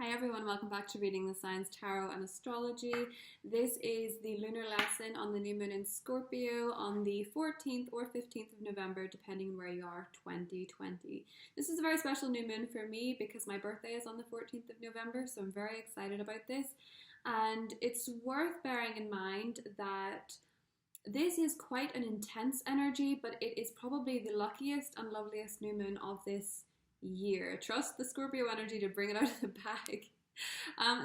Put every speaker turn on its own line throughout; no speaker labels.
Hi everyone, welcome back to Reading the Signs Tarot and Astrology. This is the lunar lesson on the new moon in Scorpio on the 14th or 15th of November, depending on where you are, 2020. This is a very special new moon for me because my birthday is on the 14th of November, so I'm very excited about this. And it's worth bearing in mind that this is quite an intense energy, but it is probably the luckiest and loveliest new moon of this year. Trust the Scorpio energy to bring it out of the bag.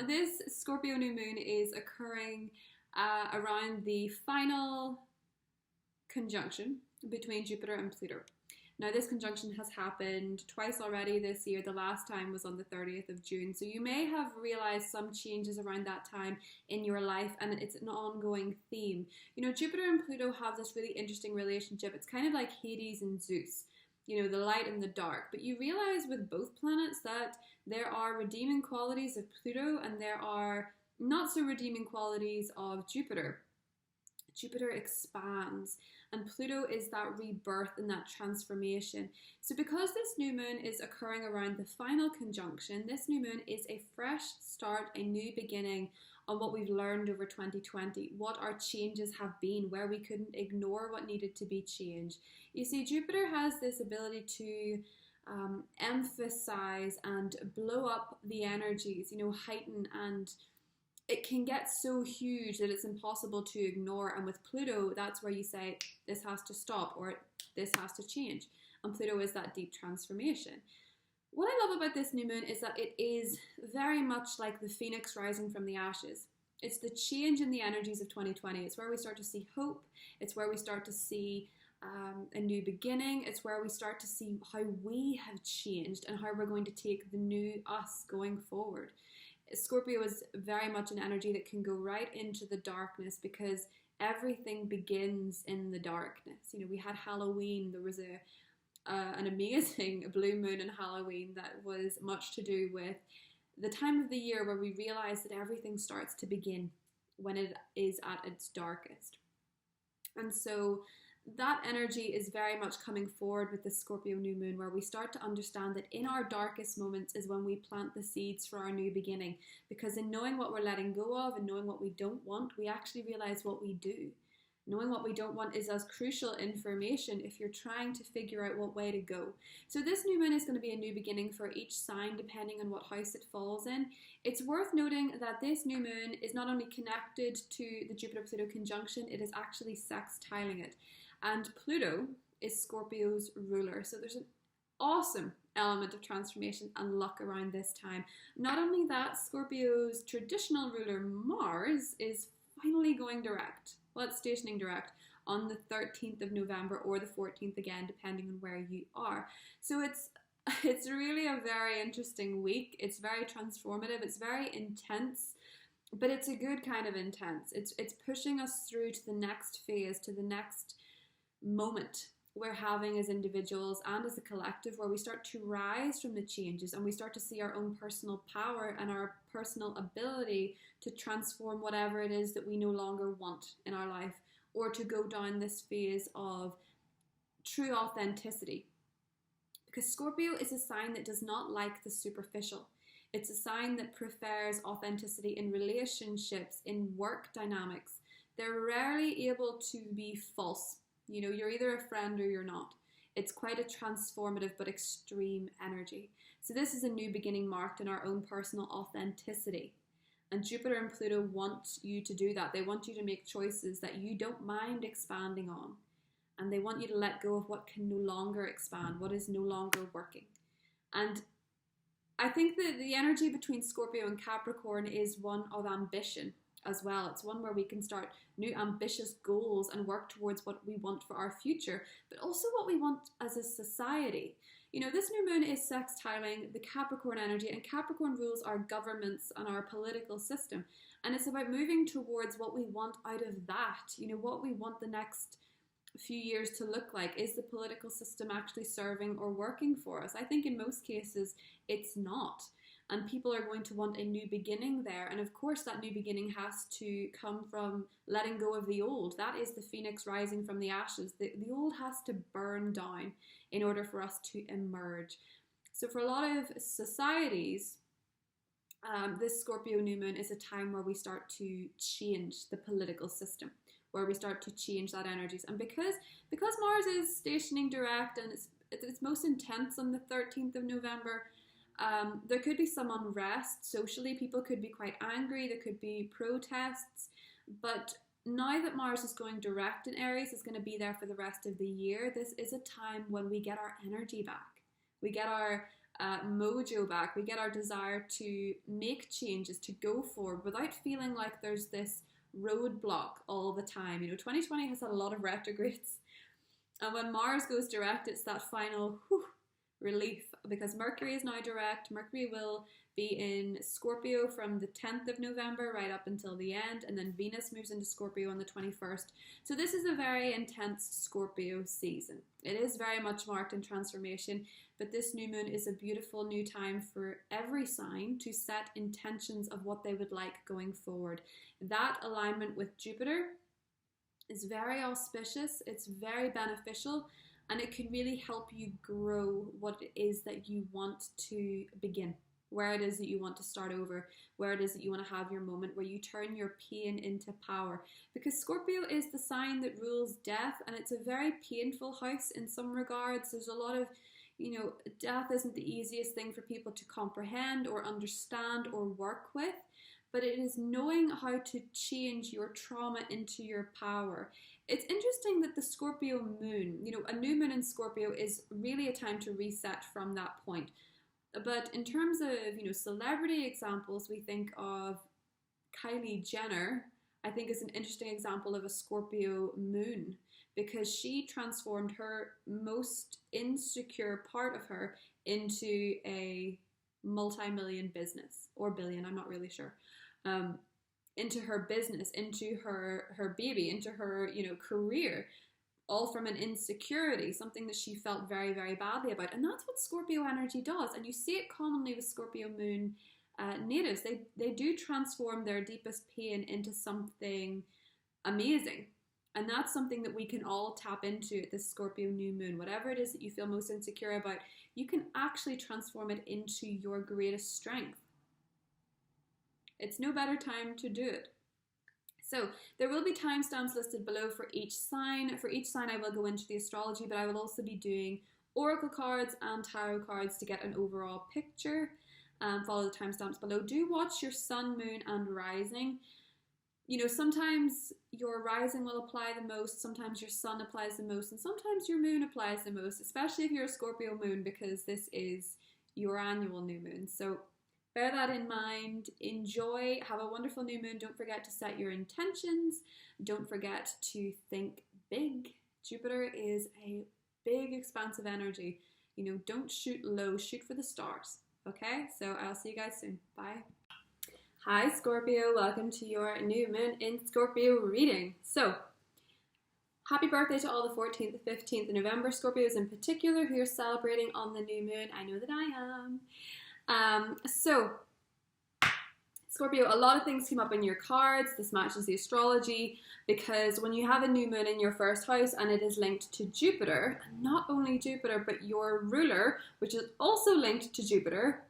This Scorpio new moon is occurring around the final conjunction between Jupiter and Pluto. Now this conjunction has happened twice already this year. The last time was on the 30th of June. So you may have realized some changes around that time in your life, and it's an ongoing theme. You know, Jupiter and Pluto have this really interesting relationship. It's kind of like Hades and Zeus. You know, the light and the dark. But you realize with both planets that there are redeeming qualities of Pluto and there are not so redeeming qualities of Jupiter. Jupiter expands and Pluto is that rebirth and that transformation. So because this new moon is occurring around the final conjunction, this new moon is a fresh start, a new beginning on what we've learned over 2020, what our changes have been, where we couldn't ignore what needed to be changed. You see, Jupiter has this ability to emphasize and blow up the energies, you know, heighten, and it can get so huge that it's impossible to ignore. And with Pluto, that's where you say, this has to stop or this has to change. And Pluto is that deep transformation. What I love about this new moon is that it is very much like the phoenix rising from the ashes. It's the change in the energies of 2020. It's where we start to see hope. It's where we start to see a new beginning. It's where we start to see how we have changed and how we're going to take the new us going forward. Scorpio is very much an energy that can go right into the darkness because everything begins in the darkness. You know, we had Halloween. There was an amazing blue moon in Halloween that was much to do with the time of the year where we realize that everything starts to begin when it is at its darkest. And so that energy is very much coming forward with the Scorpio new moon, where we start to understand that in our darkest moments is when we plant the seeds for our new beginning. Because in knowing what we're letting go of and knowing what we don't want, we actually realize what we do. Knowing what we don't want is as crucial information if you're trying to figure out what way to go. So this new moon is going to be a new beginning for each sign depending on what house it falls in. It's worth noting that this new moon is not only connected to the Jupiter-Pluto conjunction, it is actually sextiling it. And Pluto is Scorpio's ruler. So there's an awesome element of transformation and luck around this time. Not only that, Scorpio's traditional ruler Mars is finally going direct. Well, it's stationing direct on the 13th of November or the 14th again, depending on where you are. So it's really a very interesting week. It's very transformative. It's very intense, but it's a good kind of intense. It's pushing us through to the next phase, to the next moment we're having as individuals and as a collective, where we start to rise from the changes and we start to see our own personal power and our personal ability to transform whatever it is that we no longer want in our life, or to go down this phase of true authenticity. Because Scorpio is a sign that does not like the superficial. It's a sign that prefers authenticity in relationships, in work dynamics. They're rarely able to be false. You know, you're either a friend or you're not. It's quite a transformative but extreme energy. So this is a new beginning marked in our own personal authenticity. And Jupiter and Pluto want you to do that. They want you to make choices that you don't mind expanding on. And they want you to let go of what can no longer expand, what is no longer working. And I think that the energy between Scorpio and Capricorn is one of ambition as well. It's one where we can start new ambitious goals and work towards what we want for our future, but also what we want as a society. You know, this new moon is sextiling the Capricorn energy, and Capricorn rules our governments and our political system. And it's about moving towards what we want out of that, you know, what we want the next few years to look like. Is the political system actually serving or working for us? I think in most cases it's not. And people are going to want a new beginning there. And of course, that new beginning has to come from letting go of the old. That is the phoenix rising from the ashes. The old has to burn down in order for us to emerge. So for a lot of societies, this Scorpio new moon is a time where we start to change the political system, where we start to change that energies. And because Mars is stationing direct and it's most intense on the 13th of November, there could be some unrest socially. People could be quite angry. There could be protests. But now that Mars is going direct in Aries, it's going to be there for the rest of the year. This is a time when we get our energy back. We get our mojo back. We get our desire to make changes, to go forward without feeling like there's this roadblock all the time. 2020 has had a lot of retrogrades, and when Mars goes direct, it's that final relief, because Mercury is now direct. Mercury will be in Scorpio from the 10th of November right up until the end, and then Venus moves into Scorpio on the 21st. So this is a very intense Scorpio season. It is very much marked in transformation, but this new moon is a beautiful new time for every sign to set intentions of what they would like going forward. That alignment with Jupiter is very auspicious, it's very beneficial, and it can really help you grow what it is that you want to begin, where it is that you want to start over, where it is that you want to have your moment, where you turn your pain into power. Because Scorpio is the sign that rules death, and it's a very painful house in some regards. There's a lot of, death isn't the easiest thing for people to comprehend or understand or work with, but it is knowing how to change your trauma into your power. It's interesting that the Scorpio moon, a new moon in Scorpio is really a time to reset from that point. But in terms of, celebrity examples, we think of Kylie Jenner, I think is an interesting example of a Scorpio moon, because she transformed her most insecure part of her into a multi-million business, or billion, I'm not really sure, into her business, into her baby, into her, career, all from an insecurity, something that she felt very, very badly about. And that's what Scorpio energy does. And you see it commonly with Scorpio moon natives. They do transform their deepest pain into something amazing. And that's something that we can all tap into at this Scorpio new moon. Whatever it is that you feel most insecure about, you can actually transform it into your greatest strength. It's no better time to do it. So there will be timestamps listed below for each sign. For each sign I will go into the astrology, but I will also be doing oracle cards and tarot cards to get an overall picture. Follow the timestamps below. Do watch your sun, moon and rising. Sometimes your rising will apply the most, sometimes your sun applies the most, and sometimes your moon applies the most, especially if you're a Scorpio moon, because this is your annual new moon. So bear that in mind. Enjoy. Have a wonderful new moon. Don't forget to set your intentions. Don't forget to think big. Jupiter is a big, expansive energy. Don't shoot low. Shoot for the stars. Okay? So I'll see you guys soon. Bye. Hi, Scorpio. Welcome to your new moon in Scorpio reading. So, happy birthday to all the 14th, 15th of November Scorpios in particular who are celebrating on the new moon. I know that I am. So, Scorpio, a lot of things came up in your cards. This matches the astrology, because when you have a new moon in your first house and it is linked to Jupiter, and not only Jupiter, but your ruler, which is also linked to Jupiter,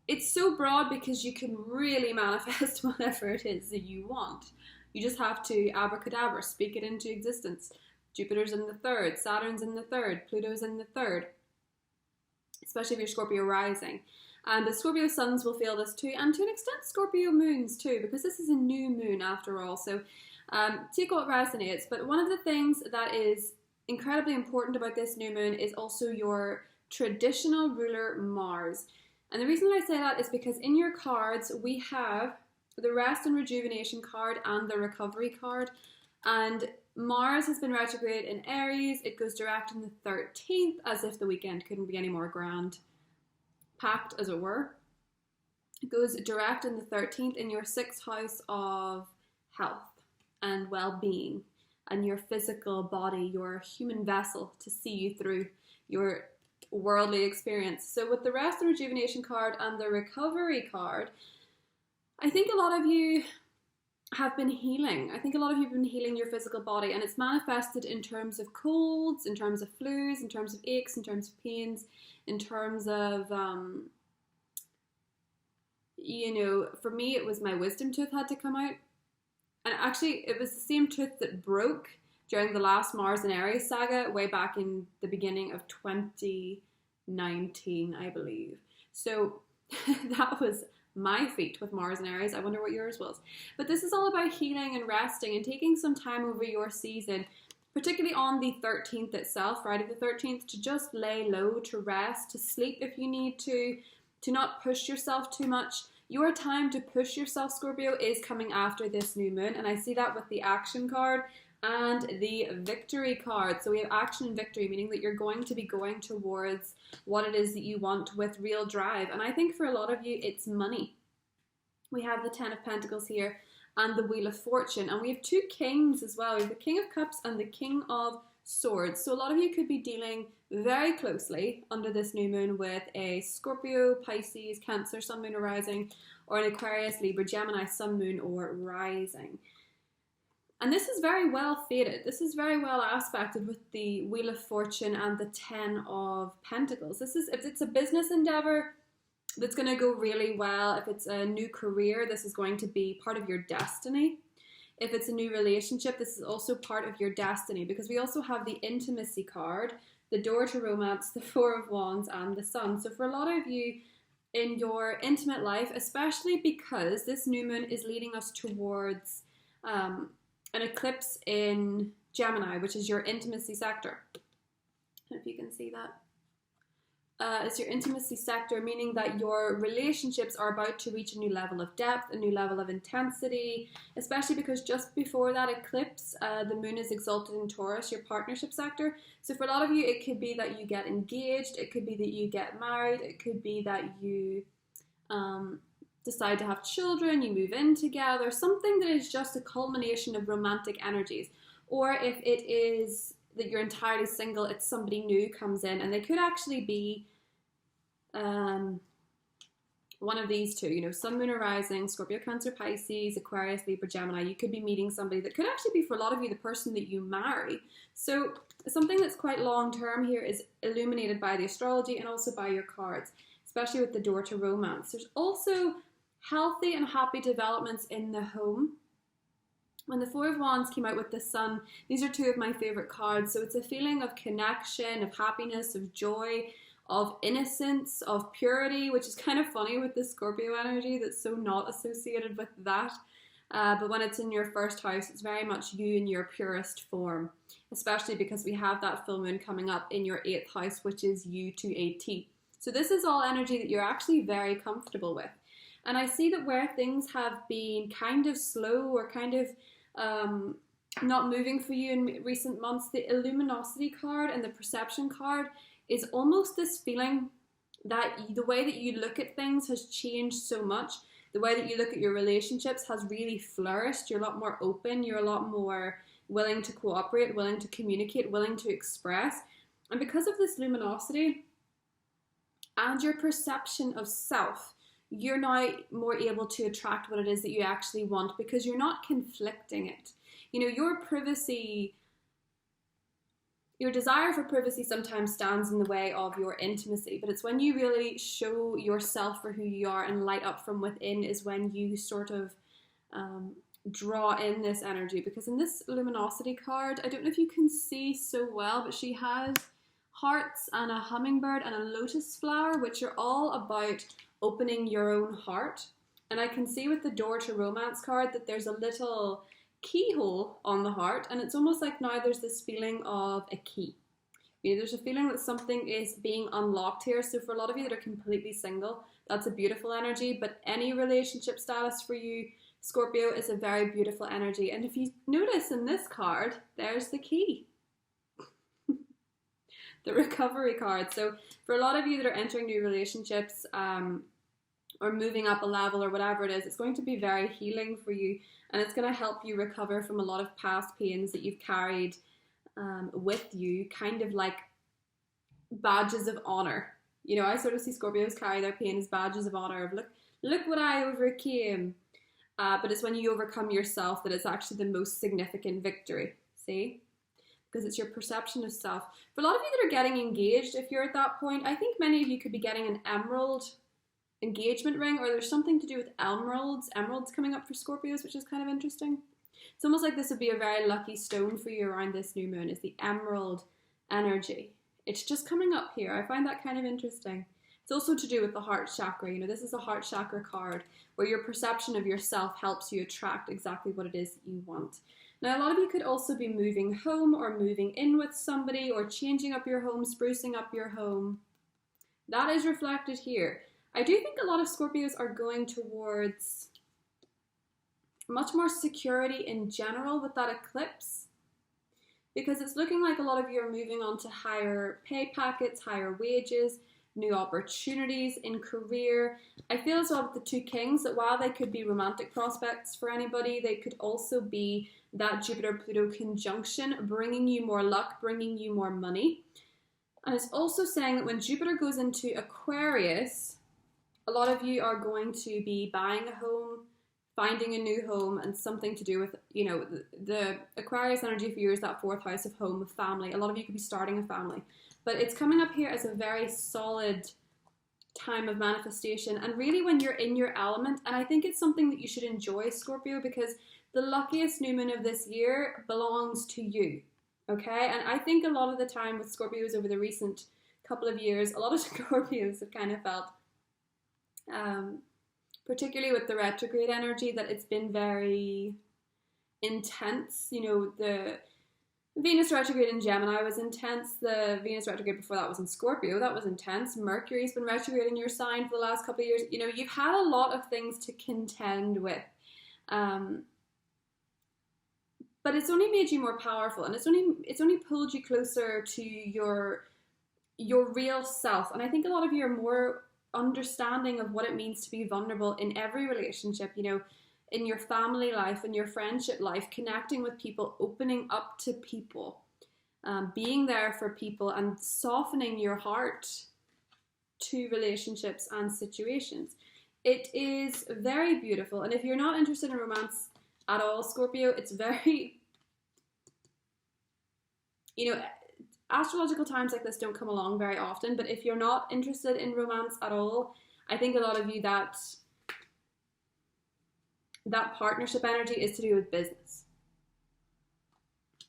it's so broad because you can really manifest whatever it is that you want. You just have to abracadabra, speak it into existence. Jupiter's in the third, Saturn's in the third, Pluto's in the third, especially if you're Scorpio rising. And the Scorpio suns will feel this too, and to an extent Scorpio moons too, because this is a new moon after all. So take what resonates. But one of the things that is incredibly important about this new moon is also your traditional ruler Mars. And the reason that I say that is because in your cards we have the rest and rejuvenation card and the recovery card. And Mars has been retrograde in Aries. It goes direct on the 13th, as if the weekend couldn't be any more grand packed, as it were. It goes direct on the 13th in your 6th house of health and well-being and your physical body, your human vessel to see you through your worldly experience. So with the rest and rejuvenation card and the recovery card, I think a lot of you have been healing. I think a lot of you have been healing your physical body, and it's manifested in terms of colds, in terms of flus, in terms of aches, in terms of pains, in terms of you know, for me, it was my wisdom tooth had to come out. And actually, it was the same tooth that broke during the last Mars and Aries saga way back in the beginning of 2019, I believe. So that was my feat with Mars and Aries. I wonder what yours was. But this is all about healing and resting and taking some time over your season, particularly on the 13th itself, Friday the 13th, to just lay low, to rest, to sleep if you need to not push yourself too much. Your time to push yourself, Scorpio, is coming after this new moon. And I see that with the action card and the victory card. So we have action and victory, meaning that you're going to be going towards what it is that you want with real drive. And I think for a lot of you, it's money. We have the 10 of Pentacles here and the Wheel of Fortune. And we have two kings as well. We have the King of Cups and the King of Swords. So a lot of you could be dealing very closely under this new moon with a Scorpio, Pisces, Cancer, Sun, Moon, or Rising, or an Aquarius, Libra, Gemini, Sun, Moon, or Rising. And this is very well fated. This is very well aspected with the Wheel of Fortune and the 10 of Pentacles. This is, if it's a business endeavor that's going to go really well, if it's a new career, this is going to be part of your destiny. If it's a new relationship, this is also part of your destiny, because we also have the intimacy card, the door to romance, the Four of Wands, and the Sun. So for a lot of you in your intimate life, especially because this new moon is leading us towards an eclipse in Gemini, which is your intimacy sector. I don't know if you can see that. It's your intimacy sector, meaning that your relationships are about to reach a new level of depth, a new level of intensity, especially because just before that eclipse, the moon is exalted in Taurus, your partnership sector. So for a lot of you, it could be that you get engaged, it could be that you get married, it could be that you decide to have children, you move in together, something that is just a culmination of romantic energies. Or if it is that you're entirely single, it's somebody new comes in, and they could actually be one of these two, you know, Sun, Moon, or Rising, Scorpio, Cancer, Pisces, Aquarius, Libra, Gemini. You could be meeting somebody that could actually be, for a lot of you, the person that you marry. So something that's quite long term here is illuminated by the astrology and also by your cards, especially with the door to romance. There's also healthy and happy developments in the home. When the Four of Wands came out with the Sun, these are two of my favorite cards. So it's a feeling of connection, of happiness, of joy, of innocence, of purity, which is kind of funny with the Scorpio energy that's so not associated with that. But when it's in your first house, it's very much you in your purest form, especially because we have that full moon coming up in your 8th house, which is you to a T. So this is all energy that you're actually very comfortable with. And I see that where things have been kind of slow or kind of not moving for you in recent months, the luminosity card and the perception card is almost this feeling that the way that you look at things has changed so much. The way that you look at your relationships has really flourished. You're a lot more open. You're a lot more willing to cooperate, willing to communicate, willing to express. And because of this luminosity and your perception of self, you're now more able to attract what it is that you actually want, because you're not conflicting it. You know, your privacy, your desire for privacy sometimes stands in the way of your intimacy, but it's when you really show yourself for who you are and light up from within is when you sort of draw in this energy. Because in this luminosity card, I don't know if you can see so well, but she has hearts and a hummingbird and a lotus flower, which are all about opening your own heart. And I can see with the door to romance card that there's a little keyhole on the heart, and it's almost like now there's this feeling of a key. You know, there's a feeling that something is being unlocked here. So for a lot of you that are completely single, that's a beautiful energy, but any relationship status for you, Scorpio, is a very beautiful energy. And if you notice in this card, there's the key. The recovery card. So for a lot of you that are entering new relationships or moving up a level or whatever it is, it's going to be very healing for you, and it's going to help you recover from a lot of past pains that you've carried with you, kind of like badges of honor. You know, I sort of see Scorpios carry their pain as badges of honor of look what I overcame. But it's when you overcome yourself that it's actually the most significant victory. See? Because it's your perception of self. For a lot of you that are getting engaged, if you're at that point, I think many of you could be getting an emerald engagement ring, or there's something to do with emeralds coming up for Scorpios, which is kind of interesting. It's almost like this would be a very lucky stone for you around this new moon, is the emerald energy. It's just coming up here. I find that kind of interesting. It's also to do with the heart chakra. You know, this is a heart chakra card where your perception of yourself helps you attract exactly what it is that you want. Now, a lot of you could also be moving home or moving in with somebody or changing up your home, sprucing up your home. That is reflected here. I do think a lot of Scorpios are going towards much more security in general with that eclipse, because it's looking like a lot of you are moving on to higher pay packets, higher wages, new opportunities in career. I feel as well with the two kings that while they could be romantic prospects for anybody, they could also be that Jupiter-Pluto conjunction, bringing you more luck, bringing you more money. And it's also saying that when Jupiter goes into Aquarius, a lot of you are going to be buying a home, finding a new home, and something to do with, you know, the Aquarius energy for you is that fourth house of home, of family. A lot of you could be starting a family. But it's coming up here as a very solid time of manifestation, and really when you're in your element. And I think it's something that you should enjoy, Scorpio, because the luckiest new moon of this year belongs to you, okay? And I think a lot of the time with Scorpios over the recent couple of years, a lot of Scorpios have kind of felt, particularly with the retrograde energy, that it's been very intense. You know, the Venus retrograde in Gemini was intense. The Venus retrograde before that was in Scorpio. That was intense. Mercury's been retrograde in your sign for the last couple of years. You know, you've had a lot of things to contend with. But it's only made you more powerful, and it's only pulled you closer to your real self. And I think a lot of you are more understanding of what it means to be vulnerable in every relationship, you know, in your family life, in your friendship life, connecting with people, opening up to people, being there for people, and softening your heart to relationships and situations. It is very beautiful. And if you're not interested in romance at all, Scorpio, it's very, you know, astrological times like this don't come along very often, but if you're not interested in romance at all, I think a lot of you that partnership energy is to do with business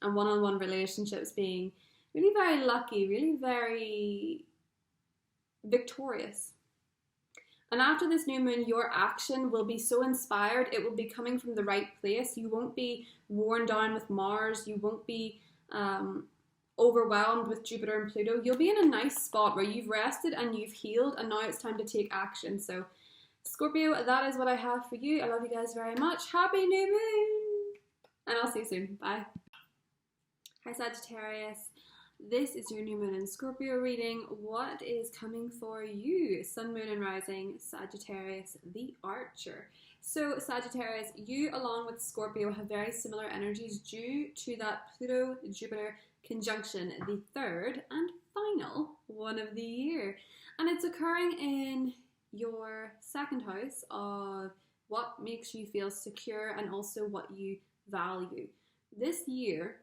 and one-on-one relationships, being really very lucky, really very victorious. And after this new moon, your action will be so inspired. It will be coming from the right place. You won't be worn down with Mars. You won't be overwhelmed with Jupiter and Pluto. You'll be in a nice spot where you've rested and you've healed, and now it's time to take action. So Scorpio, that is what I have for you. I love you guys very much. Happy new moon! And I'll see you soon. Bye. Hi Sagittarius. This is your new moon in Scorpio reading. What is coming for you? Sun, moon and rising, Sagittarius, the Archer. So Sagittarius, you along with Scorpio have very similar energies due to that Pluto-Jupiter conjunction, the third and final one of the year. And it's occurring in your second house of what makes you feel secure and also what you value. This year,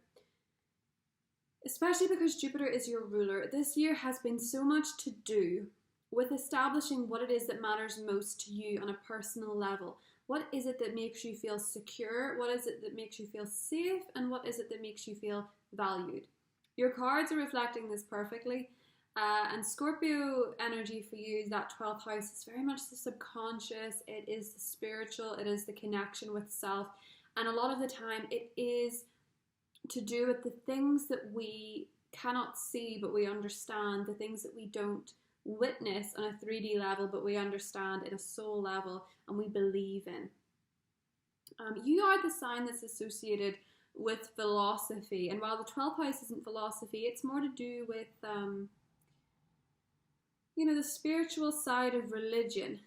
especially because Jupiter is your ruler, this year has been so much to do with establishing what it is that matters most to you on a personal level. What is it that makes you feel secure? What is it that makes you feel safe? And what is it that makes you feel valued? Your cards are reflecting this perfectly. And Scorpio energy for you, that 12th house, is very much the subconscious. It is the spiritual. It is the connection with self. And a lot of the time it is to do with the things that we cannot see but we understand, the things that we don't witness on a 3D level but we understand at a soul level and we believe in. You are the sign that's associated with philosophy, and while the 12th house isn't philosophy, it's more to do with you know, the spiritual side of religion.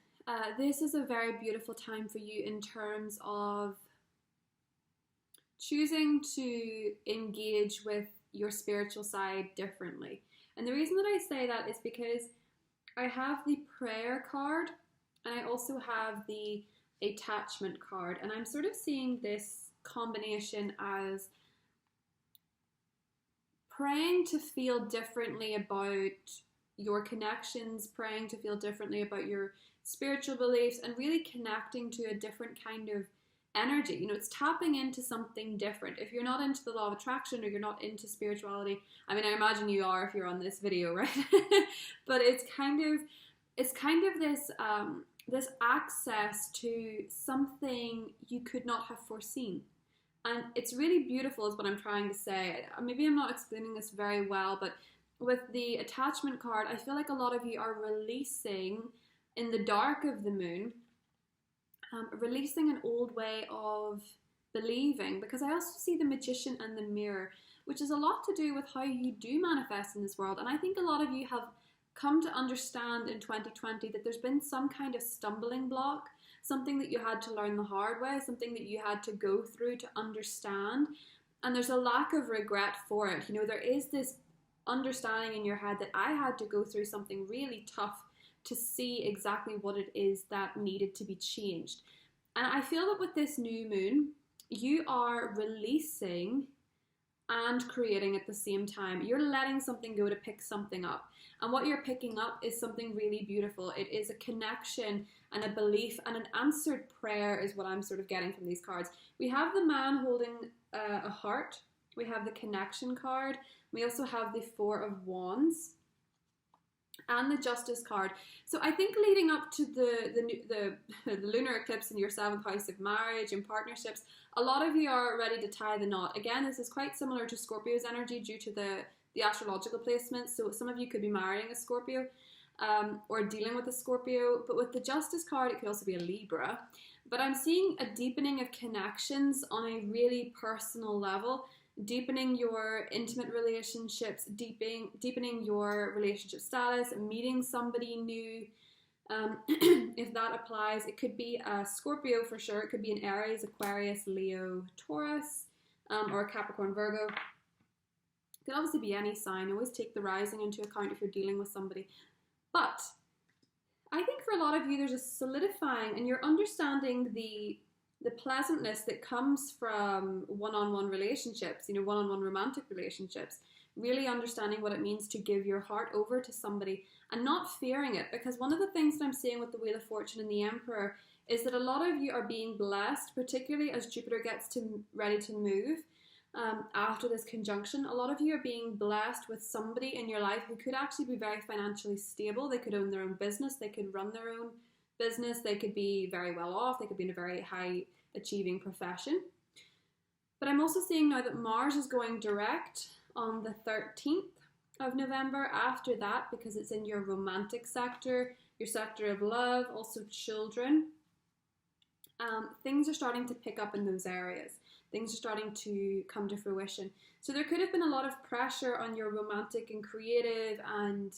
This is a very beautiful time for you in terms of choosing to engage with your spiritual side differently. And the reason that I say that is because I have the prayer card and I also have the attachment card, and I'm sort of seeing this combination as praying to feel differently about your connections, praying to feel differently about your spiritual beliefs, and really connecting to a different kind of energy. You know, it's tapping into something different. If you're not into the law of attraction or you're not into spirituality, I mean, I imagine you are if you're on this video, right? But it's kind of this this access to something you could not have foreseen. And it's really beautiful is what I'm trying to say. Maybe I'm not explaining this very well, but with the attachment card, I feel like a lot of you are releasing in the dark of the moon, releasing an old way of believing, because I also see the Magician and the Mirror, which is a lot to do with how you do manifest in this world. And I think a lot of you have come to understand in 2020 that there's been some kind of stumbling block, something that you had to learn the hard way, something that you had to go through to understand. And there's a lack of regret for it. You know, there is this understanding in your head that I had to go through something really tough to see exactly what it is that needed to be changed. And I feel that with this new moon, you are releasing and creating at the same time. You're letting something go to pick something up. And what you're picking up is something really beautiful. It is a connection and a belief and an answered prayer is what I'm sort of getting from these cards. We have the man holding a heart. We have the connection card. We also have the Four of Wands and the Justice card. So I think leading up to the lunar eclipse in your 7th house of marriage and partnerships, a lot of you are ready to tie the knot. Again, this is quite similar to Scorpio's energy due to the astrological placements. So some of you could be marrying a Scorpio or dealing with a Scorpio. But with the Justice card, it could also be a Libra. But I'm seeing a deepening of connections on a really personal level, deepening your intimate relationships, deepening your relationship status, meeting somebody new. If that applies, it could be a Scorpio for sure. It could be an Aries, Aquarius, Leo, Taurus, or a Capricorn, Virgo. It could obviously be any sign. Always take the rising into account if you're dealing with somebody. But I think for a lot of you, there's a solidifying, and you're understanding the pleasantness that comes from one-on-one relationships, you know, one-on-one romantic relationships, really understanding what it means to give your heart over to somebody and not fearing it. Because one of the things that I'm seeing with the Wheel of Fortune and the Emperor is that a lot of you are being blessed, particularly as Jupiter gets ready to move after this conjunction. A lot of you are being blessed with somebody in your life who could actually be very financially stable. They could own their own business. They could run their own business. They could be very well off. They could be in a very high achieving profession. But I'm also seeing now that Mars is going direct on the 13th of November after that, because it's in your romantic sector, your sector of love, also children. Things are starting to pick up in those areas. Things are starting to come to fruition. So there could have been a lot of pressure on your romantic and creative and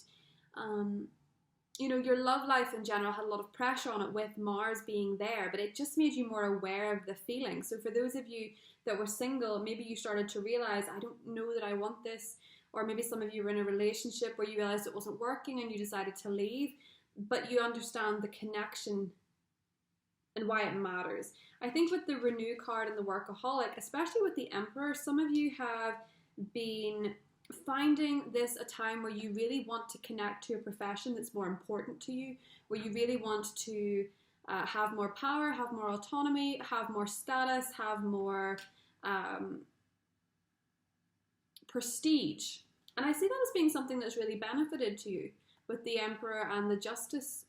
you know, your love life in general had a lot of pressure on it with Mars being there, but it just made you more aware of the feeling. So for those of you that were single, maybe you started to realize, I don't know that I want this, or maybe some of you were in a relationship where you realized it wasn't working and you decided to leave, but you understand the connection and why it matters. I think with the Renew card and the Workaholic, especially with the Emperor, some of you have been finding this a time where you really want to connect to a profession that's more important to you, where you really want to have more power, have more autonomy, have more status, have more prestige. And I see that as being something that's really benefited to you with the Emperor and the Justice.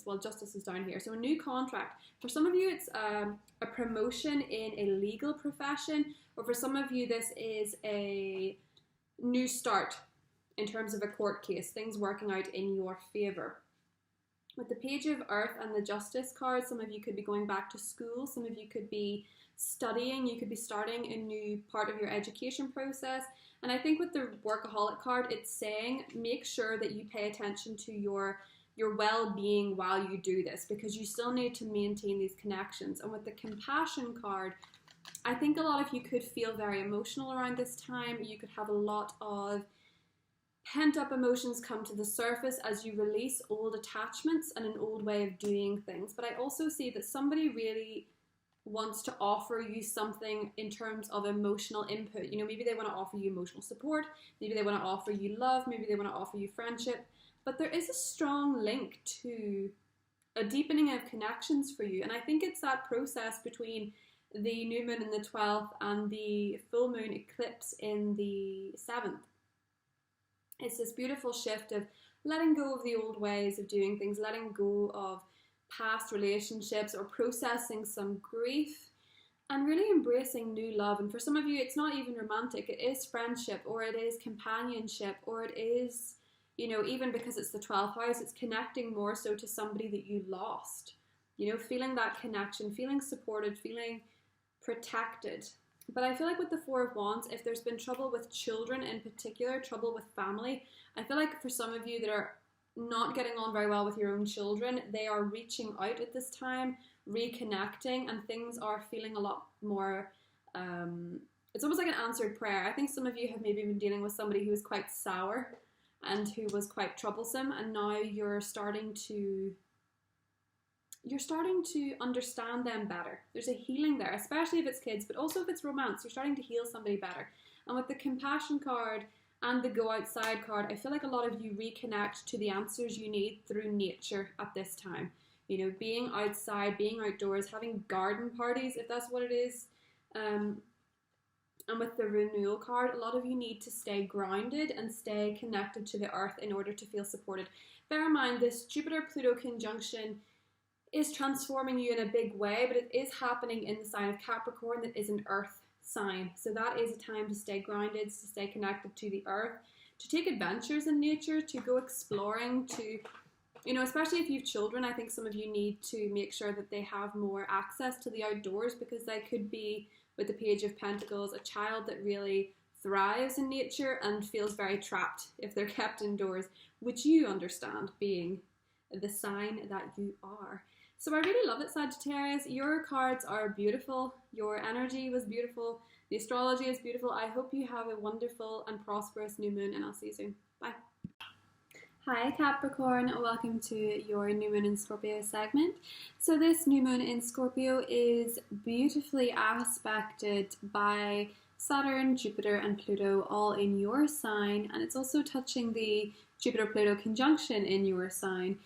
Well, Justice is down here. So a new contract. For some of you, it's a promotion in a legal profession, or for some of you, this is a new start in terms of a court case, things working out in your favor. With the Page of Earth and the Justice card, some of you could be going back to school, some of you could be studying, you could be starting a new part of your education process. And I think with the Workaholic card, it's saying make sure that you pay attention to your well-being while you do this, because you still need to maintain these connections. And with the Compassion card, I think a lot of you could feel very emotional around this time. You could have a lot of pent-up emotions come to the surface as you release old attachments and an old way of doing things. But I also see that somebody really wants to offer you something in terms of emotional input. You know, maybe they want to offer you emotional support, maybe they want to offer you love, maybe they want to offer you friendship. But there is a strong link to a deepening of connections for you. And I think it's that process between the new moon in the 12th and the full moon eclipse in the 7th. It's this beautiful shift of letting go of the old ways of doing things, letting go of past relationships or processing some grief, and really embracing new love. And for some of you, it's not even romantic. It is friendship, or it is companionship, or it is, you know, even because it's the 12th house, it's connecting more so to somebody that you lost. You know, feeling that connection, feeling supported, feeling protected. But I feel like with the Four of Wands, if there's been trouble with children in particular, trouble with family, I feel like for some of you that are not getting on very well with your own children, they are reaching out at this time, reconnecting, and things are feeling a lot more, it's almost like an answered prayer. I think some of you have maybe been dealing with somebody who was quite sour and who was quite troublesome, and now you're starting to understand them better. There's a healing there, especially if it's kids, but also if it's romance. You're starting to heal somebody better. And with the compassion card and the go outside card, I feel like a lot of you reconnect to the answers you need through nature at this time. You know, being outside, being outdoors, having garden parties, if that's what it is. And with the renewal card, a lot of you need to stay grounded and stay connected to the earth in order to feel supported. Bear in mind, this Jupiter-Pluto conjunction is transforming you in a big way, but it is happening in the sign of Capricorn, that is an earth sign. So that is a time to stay grounded, to stay connected to the earth, to take adventures in nature, to go exploring, to, you know, especially if you have children, I think some of you need to make sure that they have more access to the outdoors, because they could be, with the Page of Pentacles, a child that really thrives in nature and feels very trapped if they're kept indoors, which you understand, being the sign that you are. So I really love it, Sagittarius. Your cards are beautiful. Your energy was beautiful. The astrology is beautiful. I hope you have a wonderful and prosperous new moon, and I'll see you soon. Bye. Hi Capricorn, welcome to your new moon in Scorpio segment. So this new moon in Scorpio is beautifully aspected by Saturn, Jupiter and Pluto all in your sign, and it's also touching the Jupiter-Pluto conjunction in your sign.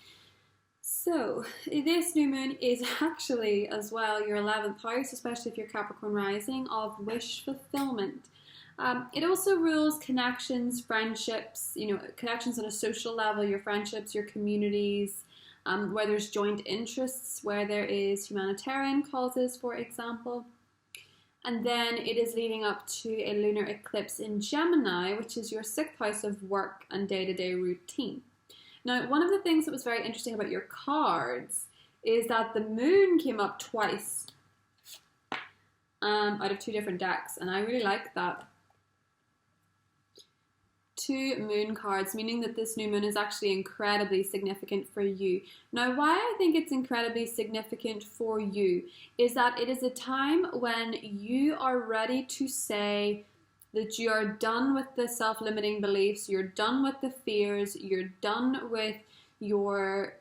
So this new moon is actually as well your 11th house, especially if you're Capricorn rising, of wish fulfillment. It also rules connections, friendships, you know, connections on a social level, your friendships, your communities, where there's joint interests, where there is humanitarian causes, for example. And then it is leading up to a lunar eclipse in Gemini, which is your 6th house of work and day-to-day routine. Now, one of the things that was very interesting about your cards is that the moon came up twice out of 2 different decks, and I really like that. 2 moon cards, meaning that this new moon is actually incredibly significant for you. Now, why I think it's incredibly significant for you is that it is a time when you are ready to say that you are done with the self-limiting beliefs, you're done with the fears, you're done with your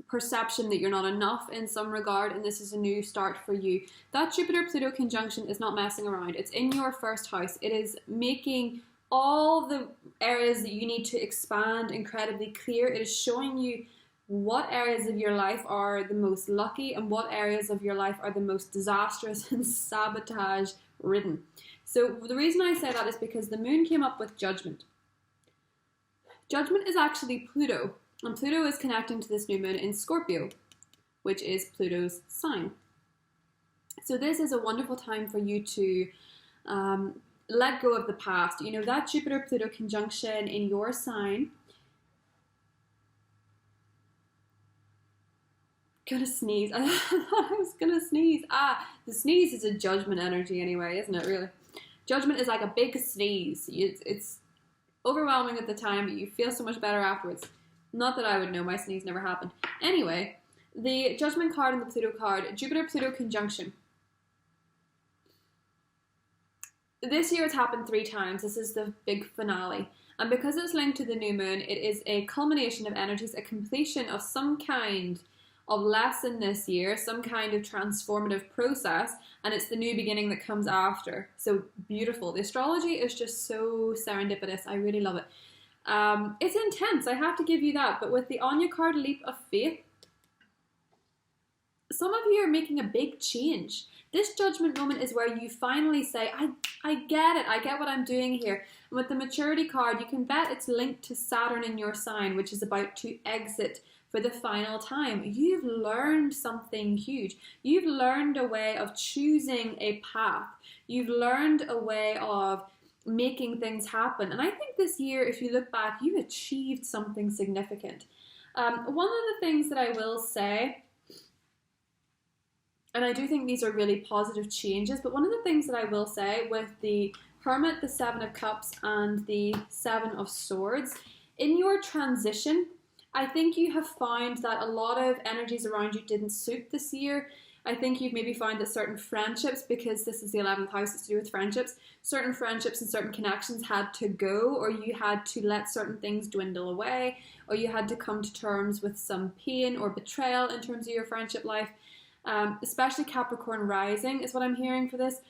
perception that you're not enough in some regard, and this is a new start for you. That Jupiter-Pluto conjunction is not messing around. It's in your 1st house. It is making all the areas that you need to expand incredibly clear. It is showing you what areas of your life are the most lucky and what areas of your life are the most disastrous and sabotage ridden. So the reason I say that is because the moon came up with Judgment. Judgment is actually Pluto, and Pluto is connecting to this new moon in Scorpio, which is Pluto's sign. So this is a wonderful time for you to let go of the past. You know, that Jupiter-Pluto conjunction in your sign. Gonna sneeze. I thought I was gonna sneeze. The sneeze is a judgment energy anyway, isn't it, really? Judgment is like a big sneeze. It's overwhelming at the time, but you feel so much better afterwards. Not that I would know, my sneeze never happened. Anyway, the Judgment card and the Pluto card, Jupiter-Pluto conjunction. This year it's happened 3 times. This is the big finale. And because it's linked to the new moon, it is a culmination of energies, a completion of some kind of lesson this year, some kind of transformative process, and it's the new beginning that comes after. So beautiful. The astrology is just so serendipitous. I really love it. It's intense, I have to give you that. But with the Anya card, Leap of Faith, some of you are making a big change. This judgment moment is where you finally say, I get it. I get what I'm doing here. And with the maturity card, you can bet it's linked to Saturn in your sign, which is about to exit for the final time. You've learned something huge. You've learned a way of choosing a path. You've learned a way of making things happen. And I think this year, if you look back, you've achieved something significant. One of the things that I will say, and I do think these are really positive changes, but one of the things that I will say with the Hermit, the Seven of Cups, and the Seven of Swords, in your transition, I think you have found that a lot of energies around you didn't suit this year. I think you've maybe found that certain friendships, because this is the 11th house, it's to do with friendships, certain friendships and certain connections had to go, or you had to let certain things dwindle away, or you had to come to terms with some pain or betrayal in terms of your friendship life. Especially Capricorn rising is what I'm hearing for this.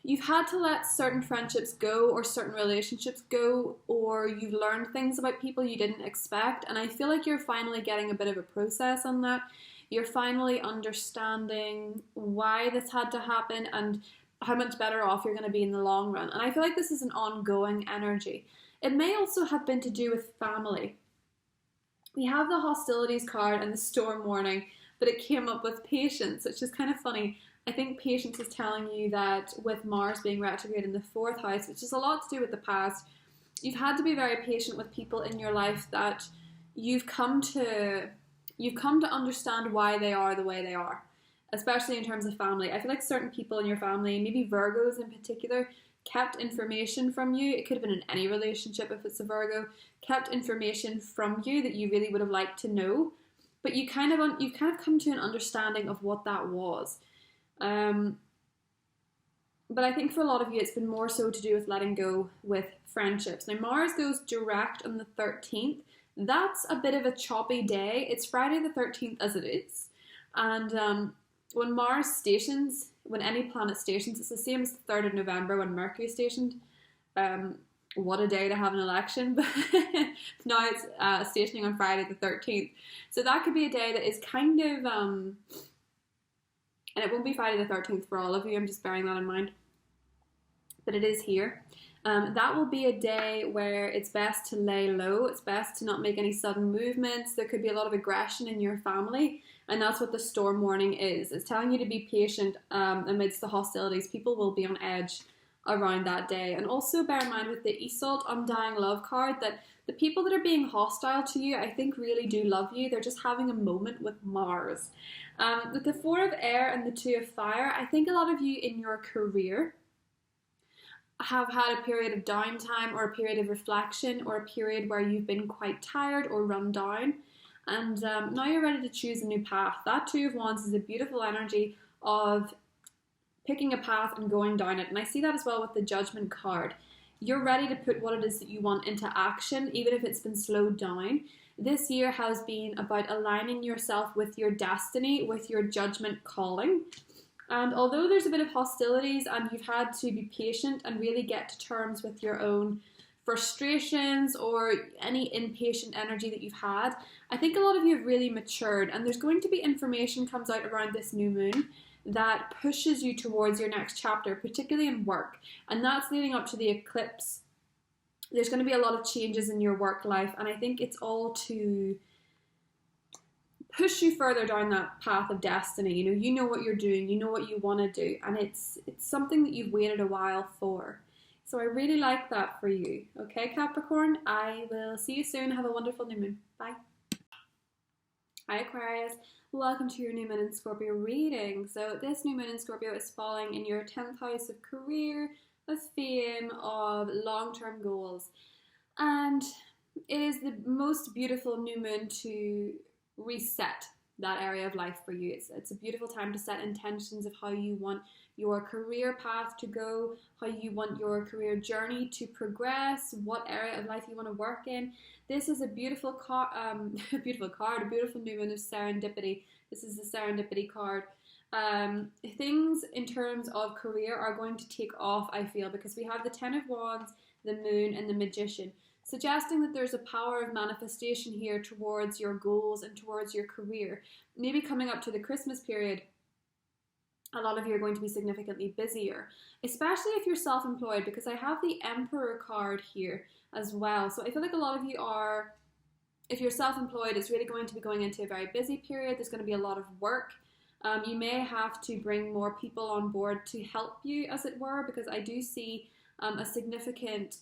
You've had to let certain friendships go or certain relationships go, or you've learned things about people you didn't expect. And I feel like you're finally getting a bit of a process on that. You're finally understanding why this had to happen and how much better off you're going to be in the long run. And I feel like this is an ongoing energy. It may also have been to do with family. We have the hostilities card and the storm warning, but it came up with patience, which is kind of funny. I think patience is telling you that with Mars being retrograde in the 4th house, which is a lot to do with the past, you've had to be very patient with people in your life that you've come to understand why they are the way they are, especially in terms of family. I feel like certain people in your family, maybe Virgos in particular, kept information from you. It could have been in any relationship if it's a Virgo, kept information from you that you really would have liked to know, but you've kind of come to an understanding of what that was. But I think for a lot of you, it's been more so to do with letting go with friendships. Now, Mars goes direct on the 13th. That's a bit of a choppy day. It's Friday the 13th as it is. And when Mars stations, when any planet stations, it's the same as the 3rd of November when Mercury stationed. What a day to have an election. But now it's stationing on Friday the 13th. So that could be a day that is kind of... and it won't be Friday the 13th for all of you, I'm just bearing that in mind. But it is here. That will be a day where it's best to lay low. It's best to not make any sudden movements. There could be a lot of aggression in your family. And that's what the storm warning is. It's telling you to be patient amidst the hostilities. People will be on edge around that day. And also bear in mind with the Isolde Undying Love card that the people that are being hostile to you, I think really do love you. They're just having a moment with Mars. With the 4 of Air and the 2 of Fire, I think a lot of you in your career have had a period of downtime or a period of reflection or a period where you've been quite tired or run down, and now you're ready to choose a new path. That 2 of Wands is a beautiful energy of picking a path and going down it, and I see that as well with the Judgment card. You're ready to put what it is that you want into action, even if it's been slowed down. This year has been about aligning yourself with your destiny, with your judgment calling. And although there's a bit of hostilities and you've had to be patient and really get to terms with your own frustrations or any impatient energy that you've had, I think a lot of you have really matured, and there's going to be information comes out around this new moon that pushes you towards your next chapter, particularly in work. And that's leading up to the eclipse. There's going to be a lot of changes in your work life, and I think it's all to push you further down that path of destiny. You know what you're doing, you know what you want to do, and it's something that you've waited a while for. So I really like that for you. Okay, Capricorn, I will see you soon. Have a wonderful new moon. Bye. Hi, Aquarius. Welcome to your new moon in Scorpio reading. So this new moon in Scorpio is falling in your 10th house of career, of fame, of long-term goals. And it is the most beautiful new moon to reset that area of life for you. It's a beautiful time to set intentions of how you want your career path to go, how you want your career journey to progress, what area of life you want to work in. This is a beautiful a beautiful new moon of serendipity. This is the serendipity card. Things in terms of career are going to take off, I feel, because we have the 10 of Wands, the Moon, and the Magician. suggesting that there's a power of manifestation here towards your goals and towards your career. Maybe coming up to the Christmas period, a lot of you are going to be significantly busier, especially if you're self-employed, because I have the Emperor card here as well. So I feel like a lot of you are, if you're self-employed, it's really going to be going into a very busy period. There's going to be a lot of work. You may have to bring more people on board to help you, as it were, because I do see a significant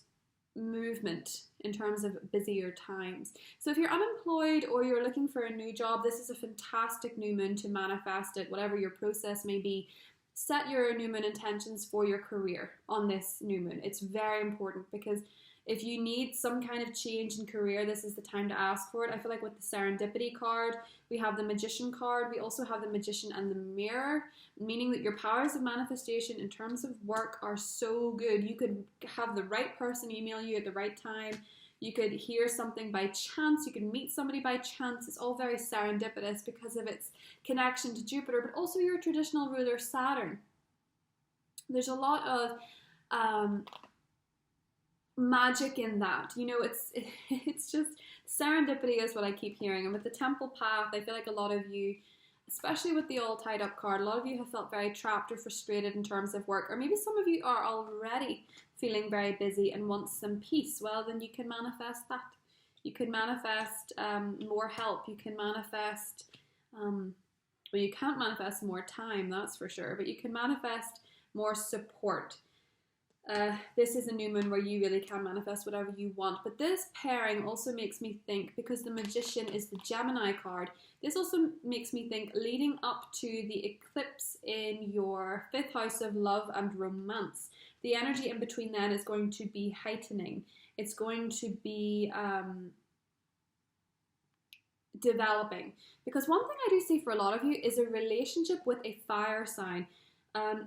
movement in terms of busier times. So if you're unemployed or you're looking for a new job, this is a fantastic new moon to manifest it, whatever your process may be. Set your new moon intentions for your career on this new moon. It's very important, because if you need some kind of change in career, this is the time to ask for it. I feel like with the Serendipity card, we have the Magician card. We also have the Magician and the Mirror, meaning that your powers of manifestation in terms of work are so good. You could have the right person email you at the right time. You could hear something by chance. You could meet somebody by chance. It's all very serendipitous because of its connection to Jupiter, but also your traditional ruler, Saturn. There's a lot of magic in that, you know. It's just serendipity is what I keep hearing. And with the Temple Path, I feel like a lot of you, especially with the all tied up card, a lot of you have felt very trapped or frustrated in terms of work, or maybe some of you are already feeling very busy and want some peace. Well, then you can manifest that. You can manifest more help. You can manifest well, you can't manifest more time, that's for sure, but you can manifest more support. This is a new moon where you really can manifest whatever you want. But this pairing also makes me think, because the Magician is the Gemini card, this also makes me think leading up to the eclipse in your 5th house of love and romance. The energy in between then is going to be heightening. It's going to be developing. Because one thing I do see for a lot of you is a relationship with a fire sign.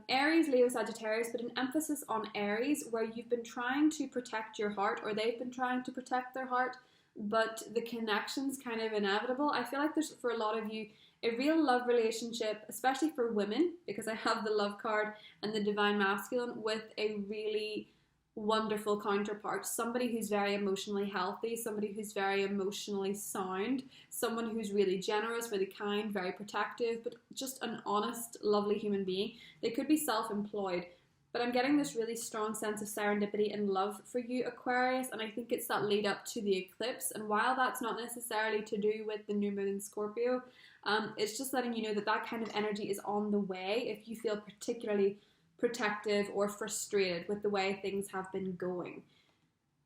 Aries, Leo, Sagittarius, but an emphasis on Aries, where you've been trying to protect your heart, or they've been trying to protect their heart, but the connection's kind of inevitable. I feel like there's, for a lot of you, a real love relationship, especially for women, because I have the Love card and the Divine Masculine, with a really wonderful counterpart, somebody who's very emotionally healthy, somebody who's very emotionally sound, someone who's really generous, really kind, very protective, but just an honest, lovely human being. They could be self-employed, but I'm getting this really strong sense of serendipity and love for you, Aquarius, and I think it's that lead up to the eclipse. And while that's not necessarily to do with the new moon in Scorpio, it's just letting you know that that kind of energy is on the way if you feel particularly protective or frustrated with the way things have been going.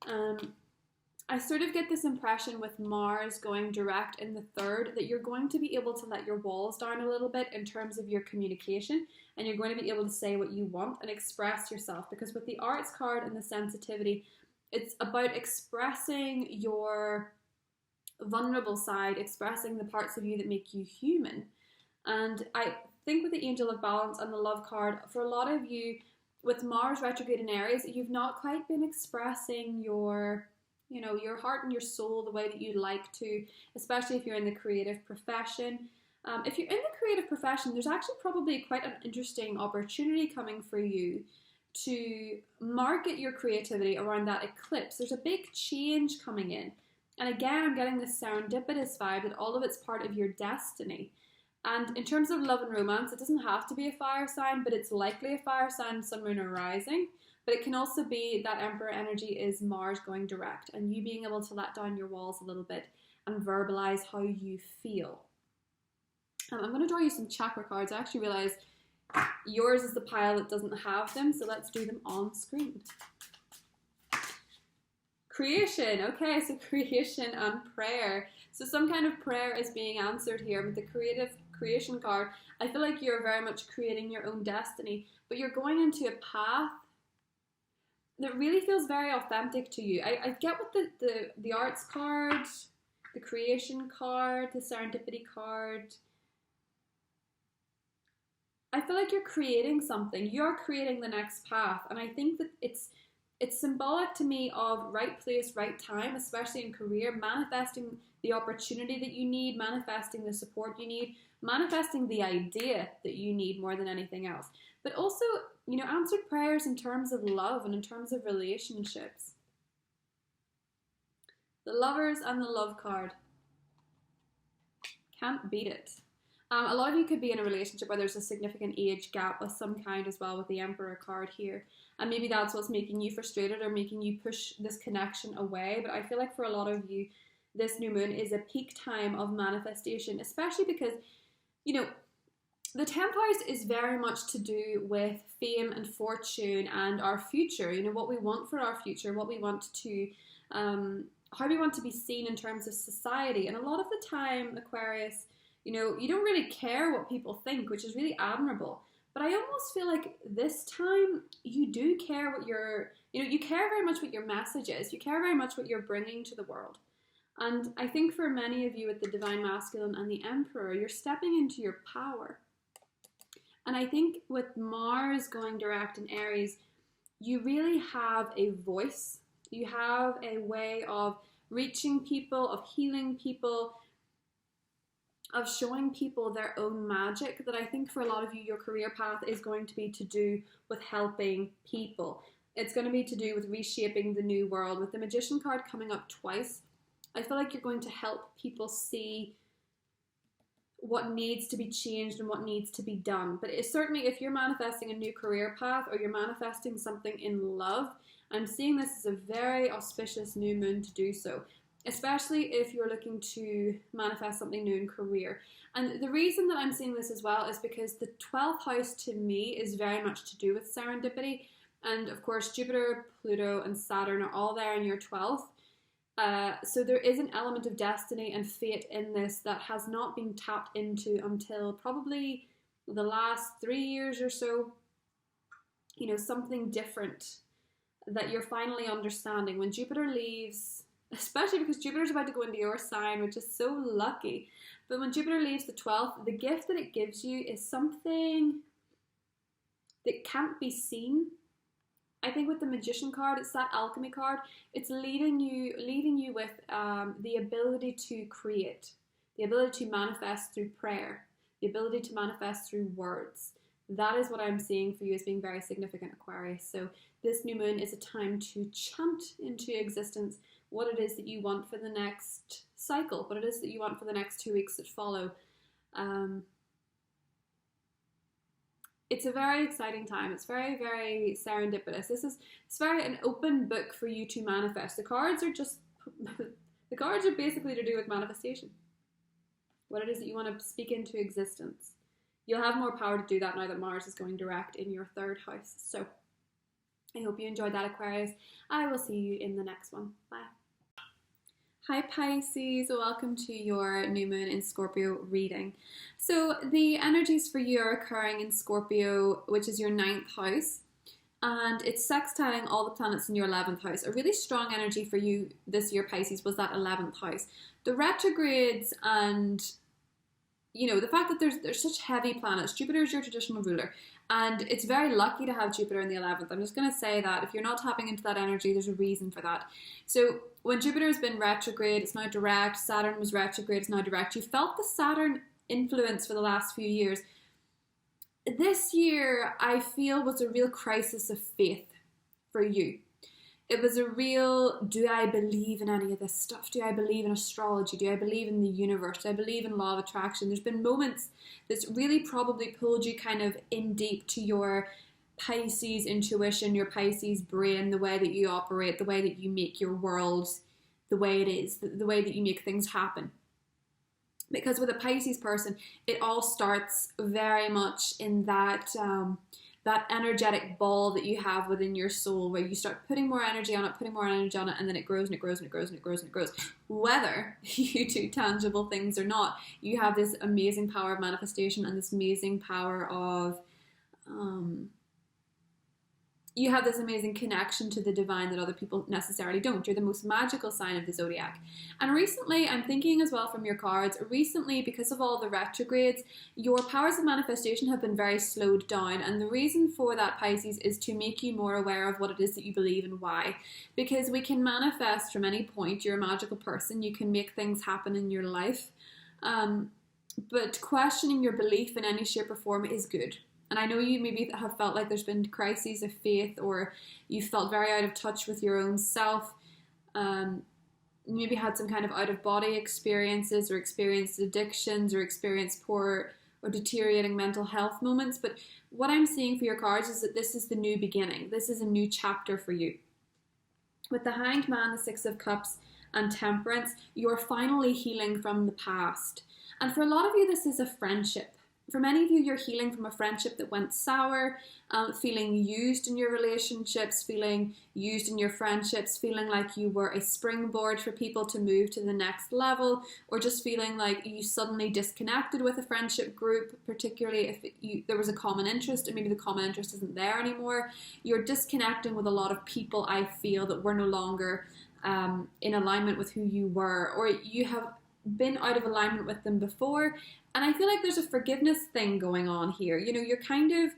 I sort of get this impression with Mars going direct in the 3rd that you're going to be able to let your walls down a little bit in terms of your communication, and you're going to be able to say what you want and express yourself, because with the Arts card and the sensitivity, it's about expressing your vulnerable side, expressing the parts of you that make you human. And I think with the Angel of Balance and the Love card, for a lot of you, with Mars retrograde in Aries, you've not quite been expressing your, you know, your heart and your soul the way that you'd like to, especially if you're in the creative profession. If you're in the creative profession, there's actually probably quite an interesting opportunity coming for you to market your creativity around that eclipse. There's a big change coming in. And again, I'm getting this serendipitous vibe that all of it's part of your destiny. And in terms of love and romance, it doesn't have to be a fire sign, but it's likely a fire sign, sun, moon, or rising. But it can also be that Emperor energy is Mars going direct, and you being able to let down your walls a little bit and verbalize how you feel. I'm going to draw you some chakra cards. I actually realized yours is the pile that doesn't have them, so let's do them on screen. Creation. Okay, so creation and prayer. So some kind of prayer is being answered here with the creation card. I feel like you're very much creating your own destiny, but you're going into a path that really feels very authentic to you. I get with the Arts card, the creation card, the serendipity card. I feel like you're creating something. You're creating the next path, and I think that it's symbolic to me of right place, right time, especially in career, manifesting the opportunity that you need, manifesting the support you need, manifesting the idea that you need more than anything else. But also, you know, answered prayers in terms of love and in terms of relationships. The Lovers and the Love card. Can't beat it. A lot of you could be in a relationship where there's a significant age gap of some kind as well with the Emperor card here. And maybe that's what's making you frustrated or making you push this connection away. But I feel like for a lot of you, this new moon is a peak time of manifestation, especially because, you know, the 10th house is very much to do with fame and fortune and our future, you know, what we want for our future, what we want to, how we want to be seen in terms of society. And a lot of the time, Aquarius, you know, you don't really care what people think, which is really admirable. But I almost feel like this time you do care what you care very much what your message is. You care very much what you're bringing to the world. And I think for many of you with the Divine Masculine and the Emperor, you're stepping into your power. And I think with Mars going direct in Aries, you really have a voice. You have a way of reaching people, of healing people, of showing people their own magic, that I think for a lot of you, your career path is going to be to do with helping people. It's going to be to do with reshaping the new world. With the Magician card coming up twice, I feel like you're going to help people see what needs to be changed and what needs to be done. But it's certainly, if you're manifesting a new career path or you're manifesting something in love, I'm seeing this as a very auspicious new moon to do so, especially if you're looking to manifest something new in career. And the reason that I'm seeing this as well is because the 12th house to me is very much to do with serendipity. And of course, Jupiter, Pluto, and Saturn are all there in your 12th. So there is an element of destiny and fate in this that has not been tapped into until probably the last 3 years or so. You know, something different that you're finally understanding. When Jupiter leaves, especially because Jupiter's about to go into your sign, which is so lucky. But when Jupiter leaves the 12th, the gift that it gives you is something that can't be seen. I think with the Magician card, it's that alchemy card. It's leaving you with the ability to create, the ability to manifest through prayer, the ability to manifest through words. That is what I'm seeing for you as being very significant, Aquarius. So this new moon is a time to chant into existence what it is that you want for the next cycle, what it is that you want for the next 2 weeks that follow. It's a very exciting time. It's very, very serendipitous. It's very an open book for you to manifest. The cards are just, the cards are basically to do with manifestation. What it is that you want to speak into existence. You'll have more power to do that now that Mars is going direct in your 3rd house. So I hope you enjoyed that, Aquarius. I will see you in the next one. Bye. Hi Pisces, welcome to your new moon in Scorpio reading. So the energies for you are occurring in Scorpio, which is your 9th house, and it's sextiling all the planets in your 11th house. A really strong energy for you this year, Pisces, was that 11th house. The retrogrades and, you know, the fact that there's such heavy planets. Jupiter is your traditional ruler, and it's very lucky to have Jupiter in the 11th. I'm just going to say that if you're not tapping into that energy, there's a reason for that. So when Jupiter has been retrograde, it's now direct. Saturn was retrograde, it's now direct. You felt the Saturn influence for the last few years. This year, I feel, was a real crisis of faith for you. It was a real, do I believe in any of this stuff? Do I believe in astrology? Do I believe in the universe? Do I believe in law of attraction? There's been moments that's really probably pulled you kind of in deep to your Pisces intuition, your Pisces brain, the way that you operate, the way that you make your world the way it is, the way that you make things happen. Because with a Pisces person, it all starts very much in that that energetic ball that you have within your soul, where you start putting more energy on it, and then it grows and it grows and it grows and it grows and it grows. Whether you do tangible things or not, you have this amazing power of manifestation and this amazing power of you have this amazing connection to the divine that other people necessarily don't. You're the most magical sign of the Zodiac. And recently, I'm thinking as well from your cards, recently, because of all the retrogrades, your powers of manifestation have been very slowed down. And the reason for that, Pisces, is to make you more aware of what it is that you believe and why. Because we can manifest from any point. You're a magical person. You can make things happen in your life. But questioning your belief in any shape or form is good. And I know you maybe have felt like there's been crises of faith, or you felt very out of touch with your own self. maybe had some kind of out-of-body experiences, or experienced addictions, or experienced poor or deteriorating mental health moments. But what I'm seeing for your cards is that this is the new beginning. This is a new chapter for you. With the Hanged Man, the Six of Cups, and Temperance, you're finally healing from the past. And for a lot of you, this is a friendship. For many of you, you're healing from a friendship that went sour, feeling used in your relationships, feeling used in your friendships, feeling like you were a springboard for people to move to the next level, or just feeling like you suddenly disconnected with a friendship group, particularly if there was a common interest and maybe the common interest isn't there anymore. You're disconnecting with a lot of people, I feel, that were no longer in alignment with who you were, or you have been out of alignment with them before. And I feel like there's a forgiveness thing going on here. You know, you're kind of,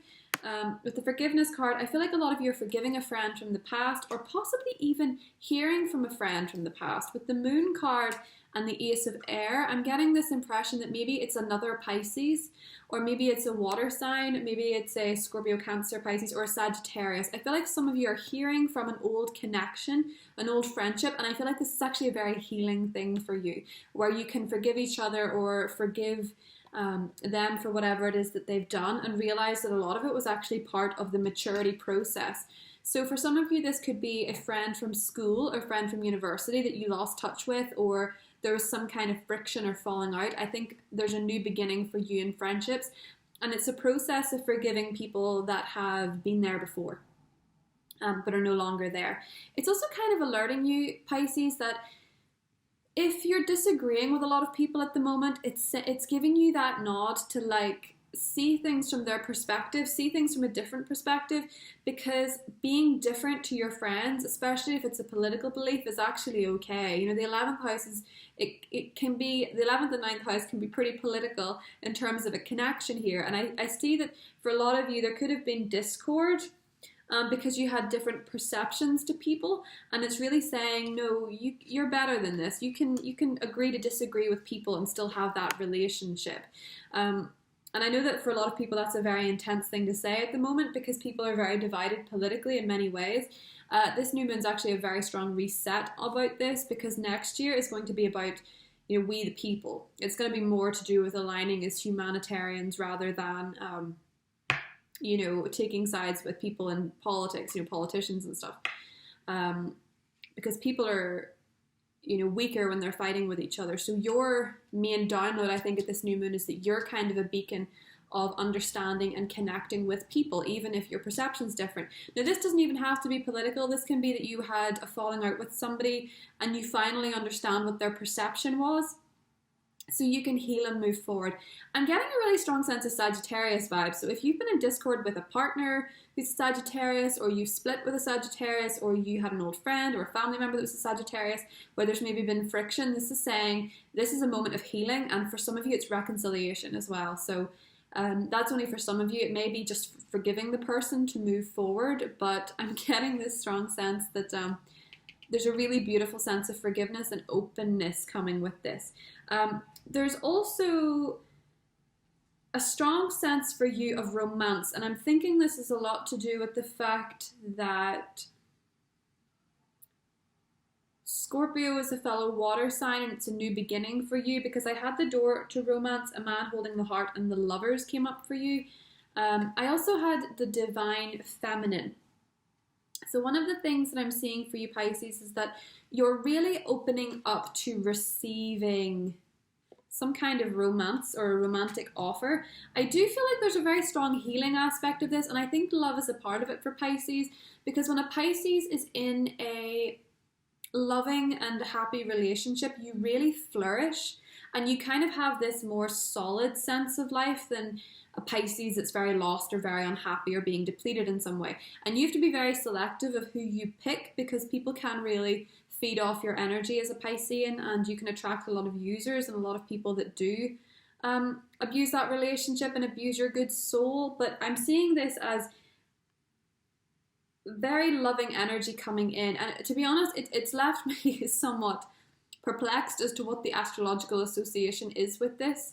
with the forgiveness card, I feel like a lot of you are forgiving a friend from the past, or possibly even hearing from a friend from the past. With the Moon card and the Ace of Air, I'm getting this impression that maybe it's another Pisces, or maybe it's a water sign, maybe it's a Scorpio, Cancer, Pisces, or a Sagittarius. I feel like some of you are hearing from an old connection, an old friendship, and I feel like this is actually a very healing thing for you, where you can forgive each other or forgive them for whatever it is that they've done, and realize that a lot of it was actually part of the maturity process. So for some of you, this could be a friend from school or friend from university that you lost touch with, or there was some kind of friction or falling out. I think there's a new beginning for you in friendships, and it's a process of forgiving people that have been there before, but are no longer there. It's also kind of alerting you, Pisces, that if you're disagreeing with a lot of people at the moment, it's giving you that nod to like see things from their perspective, see things from a different perspective, because being different to your friends, especially if it's a political belief, is actually okay. You know, the 11th house is, it can be, the 11th and 9th house can be pretty political in terms of a connection here. And I see that for a lot of you, there could have been discord, because you had different perceptions to people, and it's really saying, no, you're better than this. You can agree to disagree with people and still have that relationship. And I know that for a lot of people that's a very intense thing to say at the moment, because people are very divided politically in many ways. This new moon's actually a very strong reset about this, because next year is going to be about, you know, we the people. It's going to be more to do with aligning as humanitarians rather than you know, taking sides with people in politics, you know, politicians and stuff. Because people are, you know, weaker when they're fighting with each other. So your main download, I think, at this new moon is that you're kind of a beacon of understanding and connecting with people, even if your perception's different. Now, this doesn't even have to be political. This can be that you had a falling out with somebody and you finally understand what their perception was, so you can heal and move forward. I'm getting a really strong sense of Sagittarius vibes. So if you've been in discord with a partner who's a Sagittarius, or you split with a Sagittarius, or you had an old friend or a family member that was a Sagittarius, where there's maybe been friction, this is saying this is a moment of healing. And for some of you, it's reconciliation as well. So that's only for some of you. It may be just forgiving the person to move forward, but I'm getting this strong sense that there's a really beautiful sense of forgiveness and openness coming with this. There's also a strong sense for you of romance, and I'm thinking this is a lot to do with the fact that Scorpio is a fellow water sign, and it's a new beginning for you, because I had the door to romance, a man holding the heart, and the lovers came up for you. I also had the divine feminine. So one of the things that I'm seeing for you, Pisces, is that you're really opening up to receiving some kind of romance or a romantic offer. I do feel like there's a very strong healing aspect of this, and I think love is a part of it for Pisces, because when a Pisces is in a loving and happy relationship, you really flourish, and you kind of have this more solid sense of life than a Pisces that's very lost or very unhappy or being depleted in some way. And you have to be very selective of who you pick, because people can really feed off your energy as a Piscean, and you can attract a lot of users and a lot of people that do abuse that relationship and abuse your good soul. But I'm seeing this as very loving energy coming in, and to be honest, it's left me somewhat perplexed as to what the astrological association is with this.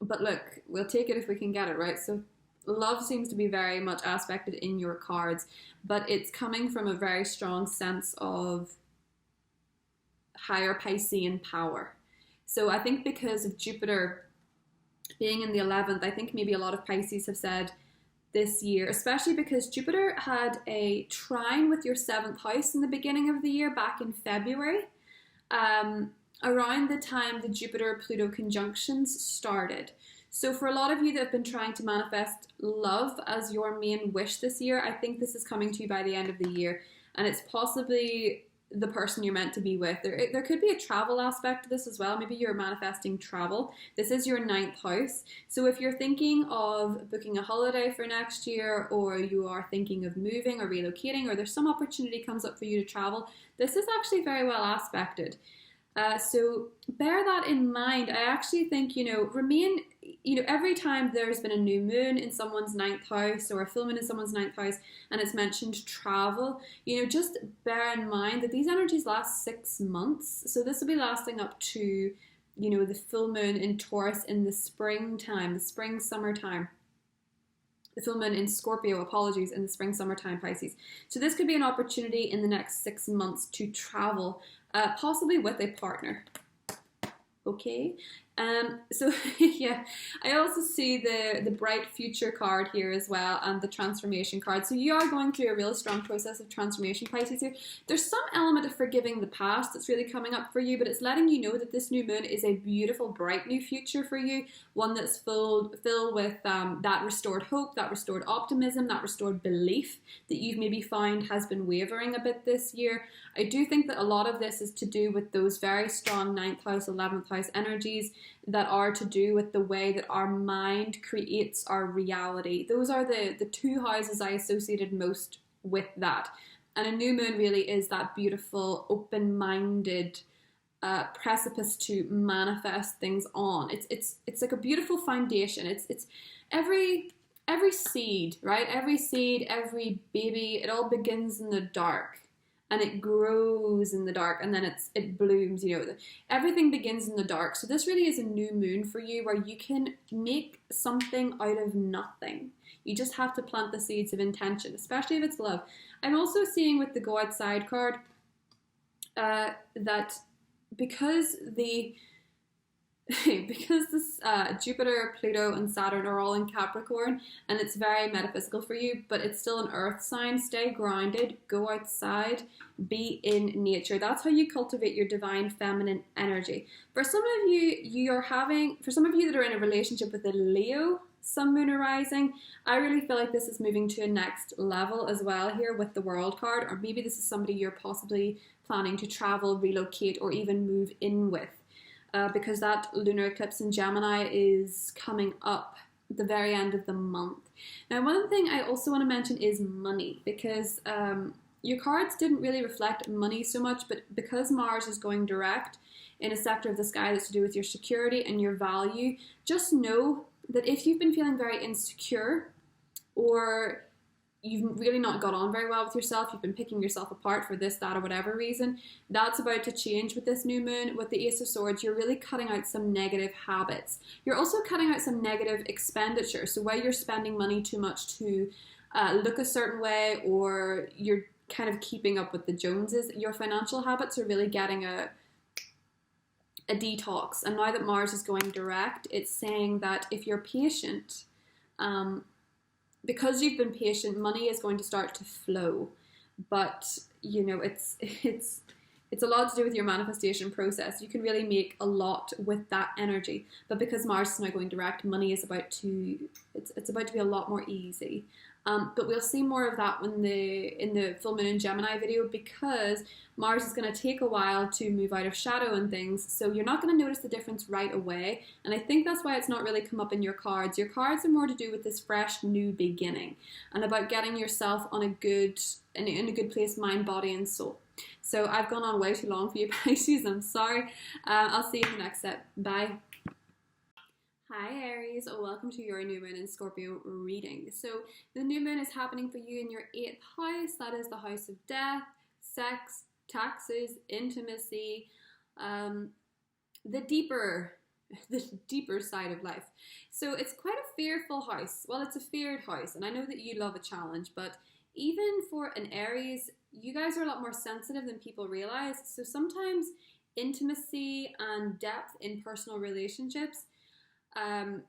But look, we'll take it if we can get it, right? So love seems to be very much aspected in your cards, but it's coming from a very strong sense of higher Piscean power. So I think because of Jupiter being in the 11th, I think maybe a lot of Pisces have said this year, especially because Jupiter had a trine with your 7th house in the beginning of the year back in February, around the time the Jupiter-Pluto conjunctions started. So for a lot of you that have been trying to manifest love as your main wish this year, I think this is coming to you by the end of the year, and it's possibly the person you're meant to be with. There could be a travel aspect to this as well. Maybe you're manifesting travel. This is your 9th house. So if you're thinking of booking a holiday for next year, or you are thinking of moving or relocating, or there's some opportunity comes up for you to travel, this is actually very well aspected. So bear that in mind. I actually think, remain, every time there's been a new moon in someone's 9th house or a full moon in someone's 9th house and it's mentioned travel, just bear in mind that these energies last 6 months. So this will be lasting up to, the full moon in Taurus in the springtime, summertime. The full moon in Scorpio, in the spring, summertime, Pisces. So this could be an opportunity in the next 6 months to travel, possibly with a partner. Okay. So yeah, I also see the bright future card here as well, and the transformation card. So you are going through a really strong process of transformation, Pisces here. There's some element of forgiving the past that's really coming up for you, but it's letting you know that this new moon is a beautiful, bright new future for you, one that's filled with that restored hope, that restored optimism, that restored belief that you've maybe found has been wavering a bit this year. I do think that a lot of this is to do with those very strong 9th house, 11th house energies that are to do with the way that our mind creates our reality. Those are the 2 houses I associated most with that. And a new moon really is that beautiful, open-minded precipice to manifest things on. It's like a beautiful foundation. It's every seed, right? Every seed, every baby, it all begins in the dark. And it grows in the dark, and then it blooms, everything begins in the dark. So this really is a new moon for you where you can make something out of nothing. You just have to plant the seeds of intention, especially if it's love. I'm also seeing with the Go Outside card that because this Jupiter, Pluto, and Saturn are all in Capricorn, and it's very metaphysical for you, but it's still an earth sign. Stay grounded, go outside, be in nature. That's how you cultivate your divine feminine energy. For some of you that are in a relationship with a Leo sun, moon, or rising, I really feel like this is moving to a next level as well here with the World card, or maybe this is somebody you're possibly planning to travel, relocate, or even move in with. Because that lunar eclipse in Gemini is coming up at the very end of the month. Now, one thing I also want to mention is money, because your cards didn't really reflect money so much, but because Mars is going direct in a sector of the sky that's to do with your security and your value, just know that if you've been feeling very insecure, or you've really not got on very well with yourself, you've been picking yourself apart for this, that, or whatever reason, that's about to change with this new moon. With the Ace of Swords, you're really cutting out some negative habits. You're also cutting out some negative expenditure. So where you're spending money too much to look a certain way, or you're kind of keeping up with the Joneses, your financial habits are really getting a detox. And now that Mars is going direct, it's saying that if you're patient, because you've been patient, money is going to start to flow. But, it's a lot to do with your manifestation process. You can really make a lot with that energy. But because Mars is now going direct, money is about to be a lot more easy. But we'll see more of that in the full moon in Gemini video, because Mars is going to take a while to move out of shadow and things. So you're not going to notice the difference right away. And I think that's why it's not really come up in your cards. Your cards are more to do with this fresh new beginning and about getting yourself in a good place, mind, body, and soul. So I've gone on way too long for you, Pisces. I'm sorry. I'll see you in the next set. Bye. Hi Aries, welcome to your new moon in Scorpio reading. So the new moon is happening for you in your 8th house. That is the house of death, sex, taxes, intimacy, the deeper the deeper side of life. So it's quite a fearful house. Well, it's a feared house, and I know that you love a challenge, but even for an Aries, you guys are a lot more sensitive than people realize. So sometimes intimacy and depth in personal relationships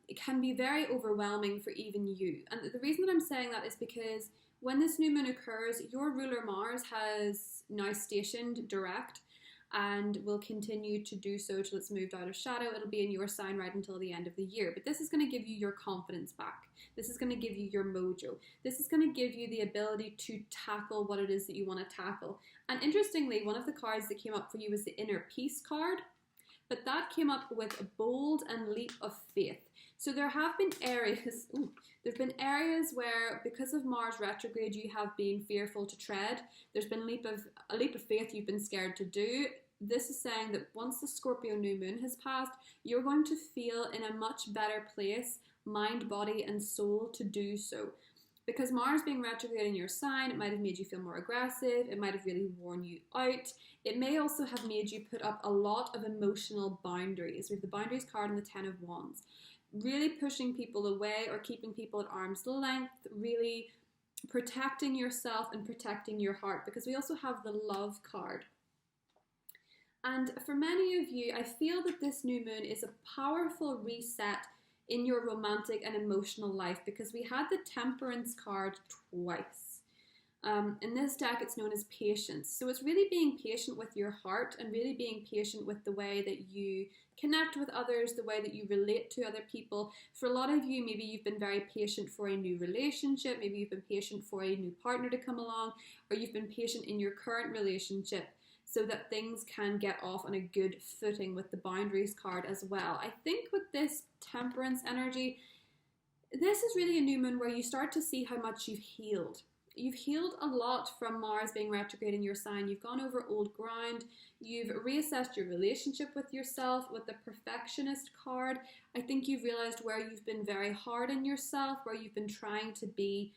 it can be very overwhelming for even you. And the reason that I'm saying that is because when this new moon occurs, your ruler Mars has now stationed direct and will continue to do so till it's moved out of shadow. It'll be in your sign right until the end of the year. But this is going to give you your confidence back. This is going to give you your mojo. This is going to give you the ability to tackle what it is that you want to tackle. And interestingly, one of the cards that came up for you was the Inner Peace card. But that came up with a bold and leap of faith. So there have been areas, there've been areas where because of Mars retrograde, you have been fearful to tread. There's been a leap of faith you've been scared to do. This is saying that once the Scorpio new moon has passed, you're going to feel in a much better place, mind, body, and soul to do so. Because Mars being retrograde in your sign, it might have made you feel more aggressive. It might have really worn you out. It may also have made you put up a lot of emotional boundaries. We have the boundaries card and the 10 of Wands. Really pushing people away or keeping people at arm's length, really protecting yourself and protecting your heart, because we also have the Love card. And for many of you, I feel that this new moon is a powerful reset in your romantic and emotional life, because we had the Temperance card twice. In this deck, it's known as patience. So it's really being patient with your heart and really being patient with the way that you connect with others, the way that you relate to other people. For a lot of you, maybe you've been very patient for a new relationship, maybe you've been patient for a new partner to come along, or you've been patient in your current relationship so that things can get off on a good footing with the Boundaries card as well. I think with this Temperance energy, this is really a new moon where you start to see how much you've healed. You've healed a lot from Mars being retrograde in your sign. You've gone over old ground. You've reassessed your relationship with yourself. With the Perfectionist card, I think you've realized where you've been very hard on yourself, where you've been trying to be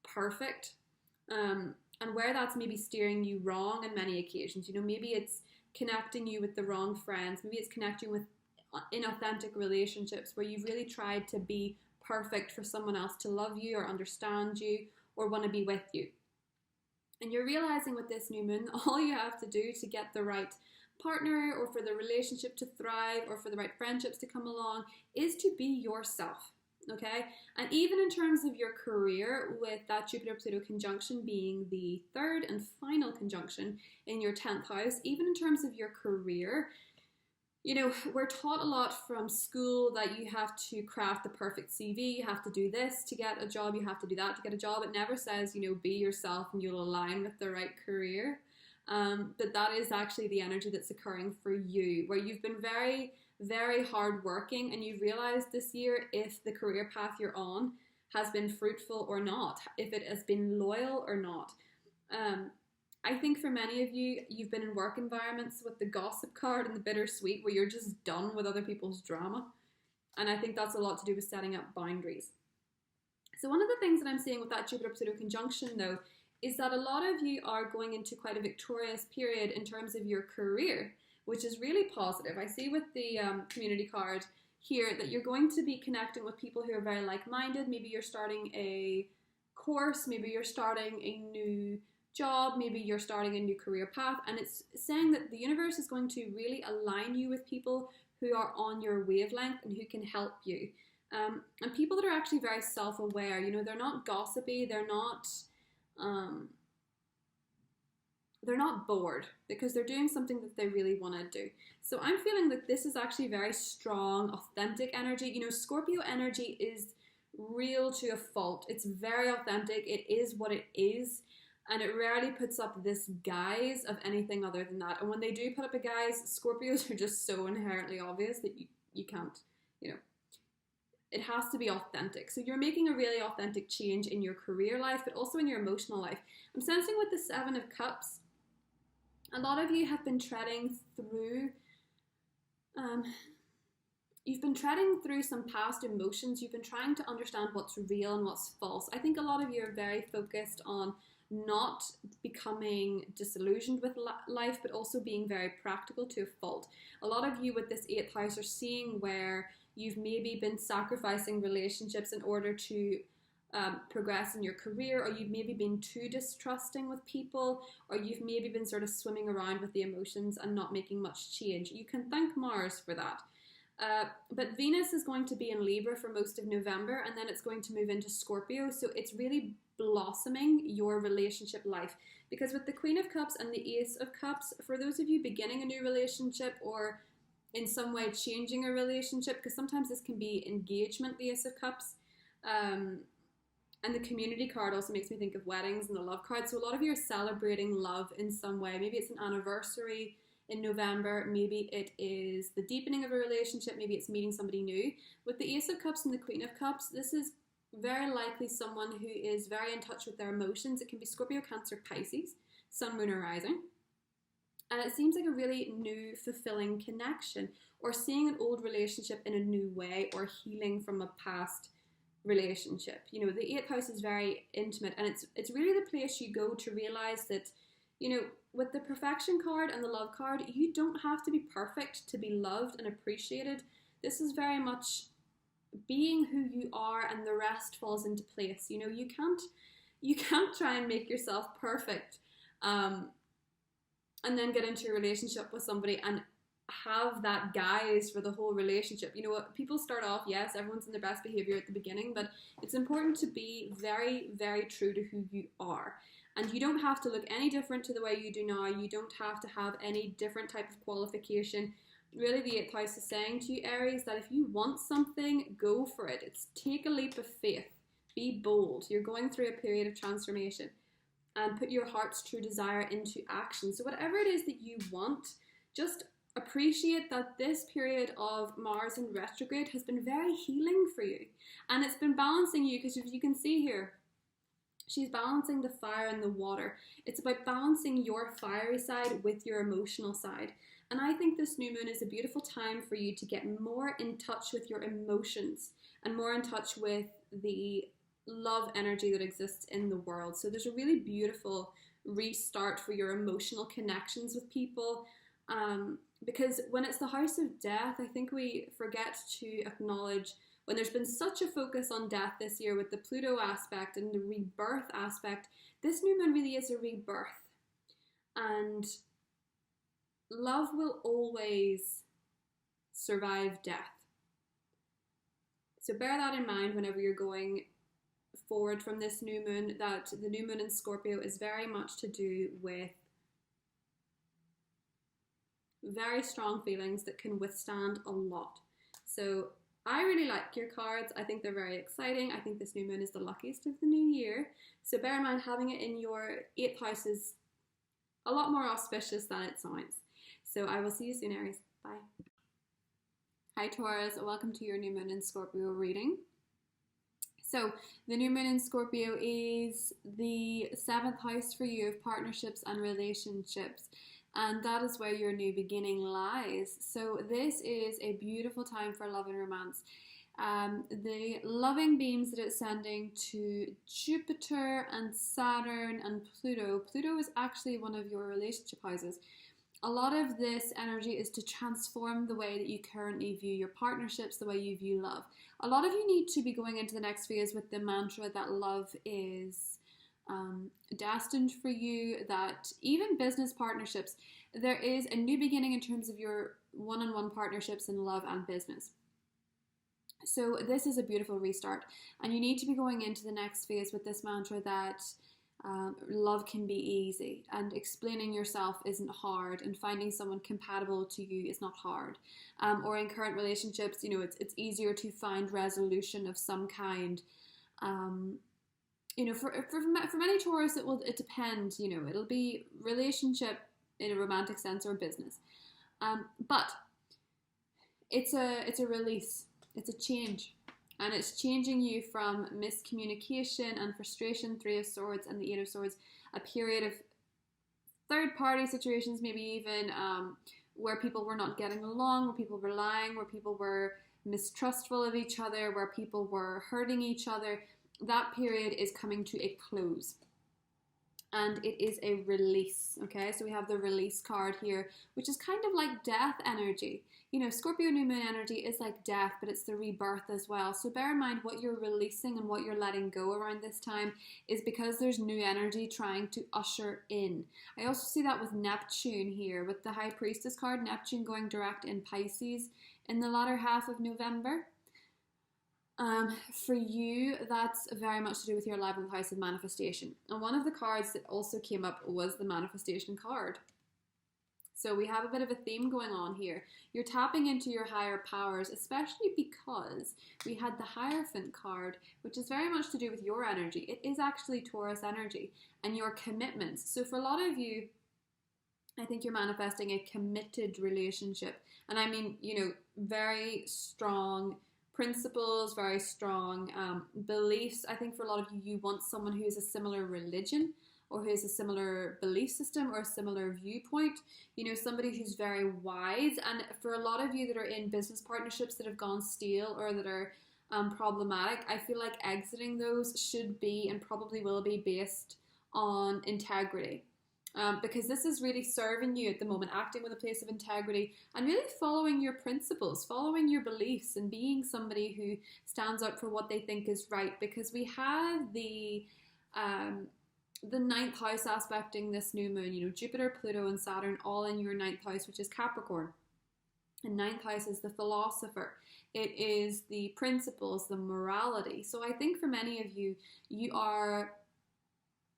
perfect, and where that's maybe steering you wrong on many occasions. You know, maybe it's connecting you with the wrong friends. Maybe it's connecting with inauthentic relationships where you've really tried to be perfect for someone else to love you or understand you or want to be with you. And you're realizing with this new moon, all you have to do to get the right partner or for the relationship to thrive or for the right friendships to come along is to be yourself, okay? And even in terms of your career, with that Jupiter-Pluto conjunction being the third and final conjunction in your 10th house, even in terms of your career, you know, we're taught a lot from school that you have to craft the perfect CV, you have to do this to get a job, you have to do that to get a job. It never says, you know, be yourself and you'll align with the right career. But that is actually the energy that's occurring for you, where you've been very, very hardworking and you've realized this year if the career path you're on has been fruitful or not, if it has been loyal or not. I think for many of you, you've been in work environments with the gossip card and the bittersweet where you're just done with other people's drama. And I think that's a lot to do with setting up boundaries. So one of the things that I'm seeing with that Jupiter-Pluto conjunction though, is that a lot of you are going into quite a victorious period in terms of your career, which is really positive. I see with the community card here that you're going to be connecting with people who are very like-minded. Maybe you're starting a course, maybe you're starting a new job, maybe you're starting a new career path, and it's saying that the universe is going to really align you with people who are on your wavelength and who can help you. And people that are actually very self-aware, you know, they're not gossipy, they're not bored because they're doing something that they really want to do. So I'm feeling that this is actually very strong, authentic energy. You know, Scorpio energy is real to a fault. It's very authentic. It is what it is. And it rarely puts up this guise of anything other than that. And when they do put up a guise, Scorpios are just so inherently obvious that you can't, you know, it has to be authentic. So you're making a really authentic change in your career life, but also in your emotional life. I'm sensing with the 7 of Cups, a lot of you have been treading through, some past emotions. You've been trying to understand what's real and what's false. I think a lot of you are very focused on not becoming disillusioned with life, but also being very practical to a fault. A lot of you with this 8th house are seeing where you've maybe been sacrificing relationships in order to progress in your career, or you've maybe been too distrusting with people, or you've maybe been sort of swimming around with the emotions and not making much change. You can thank Mars for that. But Venus is going to be in Libra for most of November, and then it's going to move into Scorpio, so it's really blossoming your relationship life. Because with the Queen of Cups and the Ace of Cups, for those of you beginning a new relationship or in some way changing a relationship, because sometimes this can be engagement, the Ace of Cups, and the community card also makes me think of weddings and the love card. So a lot of you are celebrating love in some way. Maybe it's an anniversary in November, maybe it is the deepening of a relationship, maybe it's meeting somebody new. With the Ace of Cups and the Queen of Cups, this is very likely someone who is very in touch with their emotions. It can be Scorpio, Cancer, Pisces, Sun, Moon, or Rising. And it seems like a really new, fulfilling connection, or seeing an old relationship in a new way, or healing from a past relationship. You know, the 8th house is very intimate, and it's really the place you go to realize that, you know, with the perfection card and the love card, you don't have to be perfect to be loved and appreciated. This is very much being who you are, and the rest falls into place. You know, you can't try and make yourself perfect and then get into a relationship with somebody and have that guise for the whole relationship. You know what, people start off, yes, everyone's in their best behavior at the beginning, but it's important to be very, very true to who you are. And you don't have to look any different to the way you do now. You don't have to have any different type of qualification. Really, the 8th house is saying to you, Aries, that if you want something, go for it. It's take a leap of faith. Be bold. You're going through a period of transformation, and put your heart's true desire into action. So whatever it is that you want, just appreciate that this period of Mars in retrograde has been very healing for you. And it's been balancing you, because if you can see here, she's balancing the fire and the water. It's about balancing your fiery side with your emotional side. And I think this new moon is a beautiful time for you to get more in touch with your emotions and more in touch with the love energy that exists in the world. So there's a really beautiful restart for your emotional connections with people. Because when it's the house of death, I think we forget to acknowledge, when there's been such a focus on death this year with the Pluto aspect and the rebirth aspect, this new moon really is a rebirth. And love will always survive death. So bear that in mind whenever you're going forward from this new moon, that the new moon in Scorpio is very much to do with very strong feelings that can withstand a lot. So I really like your cards. I think they're very exciting. I think this new moon is the luckiest of the new year. So bear in mind, having it in your 8th house is a lot more auspicious than it sounds. So I will see you soon, Aries. Bye. Hi, Taurus. Welcome to your new moon in Scorpio reading. So the new moon in Scorpio is the 7th house for you of partnerships and relationships. And that is where your new beginning lies. So this is a beautiful time for love and romance. The loving beams that it's sending to Jupiter and Saturn and Pluto. Pluto is actually one of your relationship houses. A lot of this energy is to transform the way that you currently view your partnerships, the way you view love. A lot of you need to be going into the next phase with the mantra that love is destined for you, that even business partnerships, there is a new beginning in terms of your one-on-one partnerships in love and business. So this is a beautiful restart, and you need to be going into the next phase with this mantra that love can be easy, and explaining yourself isn't hard, and finding someone compatible to you is not hard. Or in current relationships, you know, it's easier to find resolution of some kind. You know, for many Taurus, it depends. You know, it'll be relationship in a romantic sense or business, but it's a release, it's a change, and it's changing you from miscommunication and frustration, 3 of Swords and the 8 of Swords, a period of third-party situations, maybe even where people were not getting along, where people were lying, where people were mistrustful of each other, where people were hurting each other. That period is coming to a close. and it is a release. Okay, so we have the release card here, which is kind of like death energy. You know, Scorpio new moon energy is like death, but it's the rebirth as well. So bear in mind what you're releasing and what you're letting go around this time is because there's new energy trying to usher in. I also see that with Neptune here, with the High Priestess card, Neptune going direct in Pisces in the latter half of November. For you, that's very much to do with your 11th house of manifestation. And one of the cards that also came up was the manifestation card. So we have a bit of a theme going on here. You're tapping into your higher powers, especially because we had the Hierophant card, which is very much to do with your energy. It is actually Taurus energy and your commitments. So for a lot of you, I think you're manifesting a committed relationship. And I mean, you know, very strong principles, very strong beliefs. I think for a lot of you, you want someone who has a similar religion or who has a similar belief system or a similar viewpoint. You know, somebody who's very wise. And for a lot of you that are in business partnerships that have gone stale or that are problematic, I feel like exiting those should be and probably will be based on integrity. Because this is really serving you at the moment, acting with a place of integrity and really following your principles, following your beliefs and being somebody who stands up for what they think is right. Because we have the 9th house aspecting this new moon, you know, Jupiter, Pluto and Saturn all in your 9th house, which is Capricorn. And 9th house is the philosopher. It is the principles, the morality. So I think for many of you, you are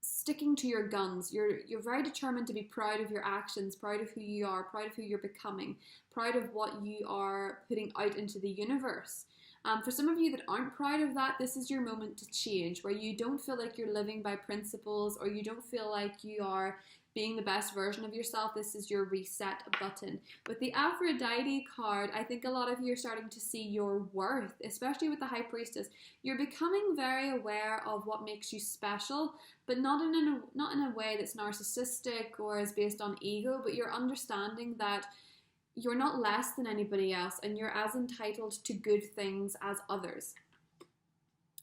sticking to your guns. You're very determined to be proud of your actions, proud of who you are, proud of who you're becoming, proud of what you are putting out into the universe. For some of you that aren't proud of that, this is your moment to change, where you don't feel like you're living by principles or you don't feel like you are being the best version of yourself. This is your reset button. With the Aphrodite card, I think a lot of you are starting to see your worth, especially with the High Priestess. You're becoming very aware of what makes you special, but not in a way that's narcissistic or is based on ego, but you're understanding that you're not less than anybody else and you're as entitled to good things as others.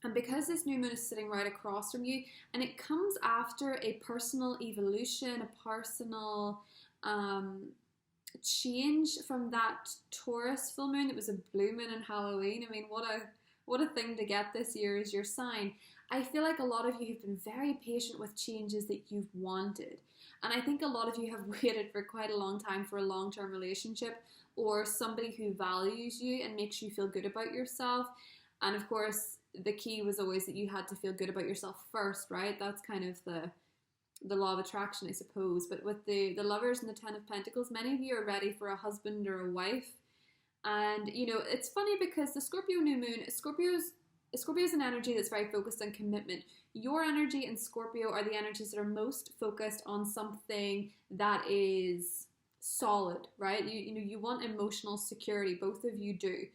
And because this new moon is sitting right across from you, and it comes after a personal evolution, a personal change from that Taurus full moon. It was a blue moon on Halloween. I mean, what a thing to get this year as your sign. I feel like a lot of you have been very patient with changes that you've wanted. And I think a lot of you have waited for quite a long time for a long-term relationship or somebody who values you and makes you feel good about yourself. And of course, the key was always that you had to feel good about yourself first, right? That's kind of the law of attraction, I suppose. But with the Lovers and the 10 of Pentacles, many of you are ready for a husband or a wife. And, you know, it's funny because the Scorpio new moon, Scorpio's an energy that's very focused on commitment. Your energy and Scorpio are the energies that are most focused on something that is solid, right? You want emotional security. Both of you do.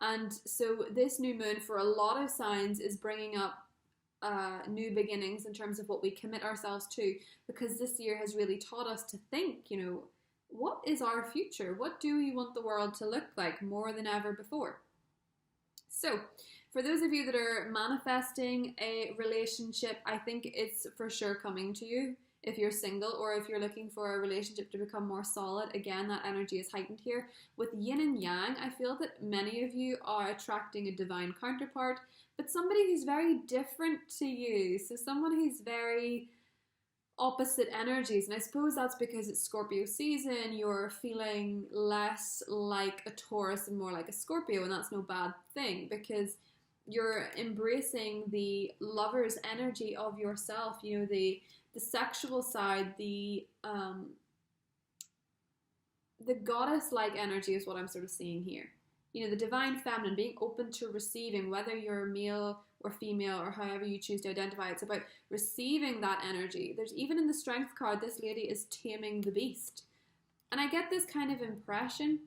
And so this new moon for a lot of signs is bringing up new beginnings in terms of what we commit ourselves to, because this year has really taught us to think, you know, what is our future? What do we want the world to look like more than ever before? So for those of you that are manifesting a relationship, I think it's for sure coming to you. If you're single or if you're looking for a relationship to become more solid, again, that energy is heightened here. With yin and yang, I feel that many of you are attracting a divine counterpart, but somebody who's very different to you. So someone who's very opposite energies. And I suppose that's because it's Scorpio season. You're feeling less like a Taurus and more like a Scorpio, and that's no bad thing because you're embracing the lover's energy of yourself, you know, the sexual side, the goddess-like energy is what I'm sort of seeing here. You know, the divine feminine, being open to receiving, whether you're male or female or however you choose to identify. It's about receiving that energy. There's even in the Strength card, this lady is taming the beast. And I get this kind of impression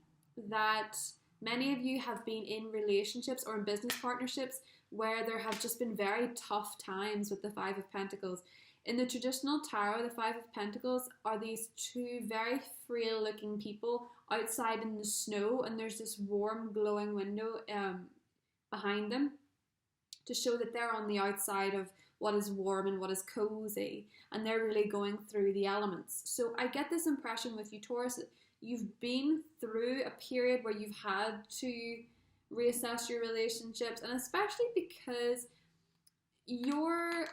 that many of you have been in relationships or in business partnerships where there have just been very tough times with the Five of Pentacles. In the traditional tarot, the Five of Pentacles are these two very frail looking people outside in the snow, and there's this warm glowing window behind them to show that they're on the outside of what is warm and what is cozy, and they're really going through the elements. So I get this impression with you, Taurus, you've been through a period where you've had to reassess your relationships, and especially because Uranus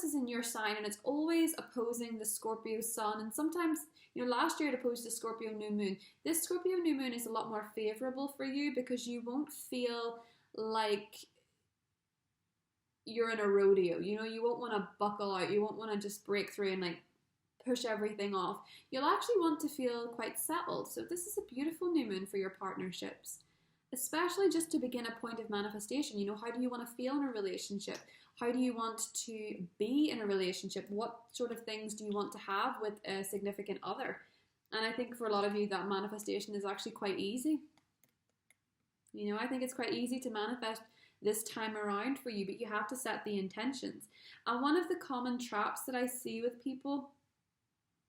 is in your sign and it's always opposing the Scorpio sun, and sometimes, last year it opposed the Scorpio new moon. This Scorpio new moon is a lot more favorable for you because you won't feel like you're in a rodeo. You won't want to buckle out. You won't want to just break through and push everything off. You'll actually want to feel quite settled. So this is a beautiful new moon for your partnerships, especially just to begin a point of manifestation. How do you want to feel in a relationship? How do you want to be in a relationship? What sort of things do you want to have with a significant other? And I think for a lot of you, that manifestation is actually quite easy. I think it's quite easy to manifest this time around for you, but you have to set the intentions. And one of the common traps that I see with people,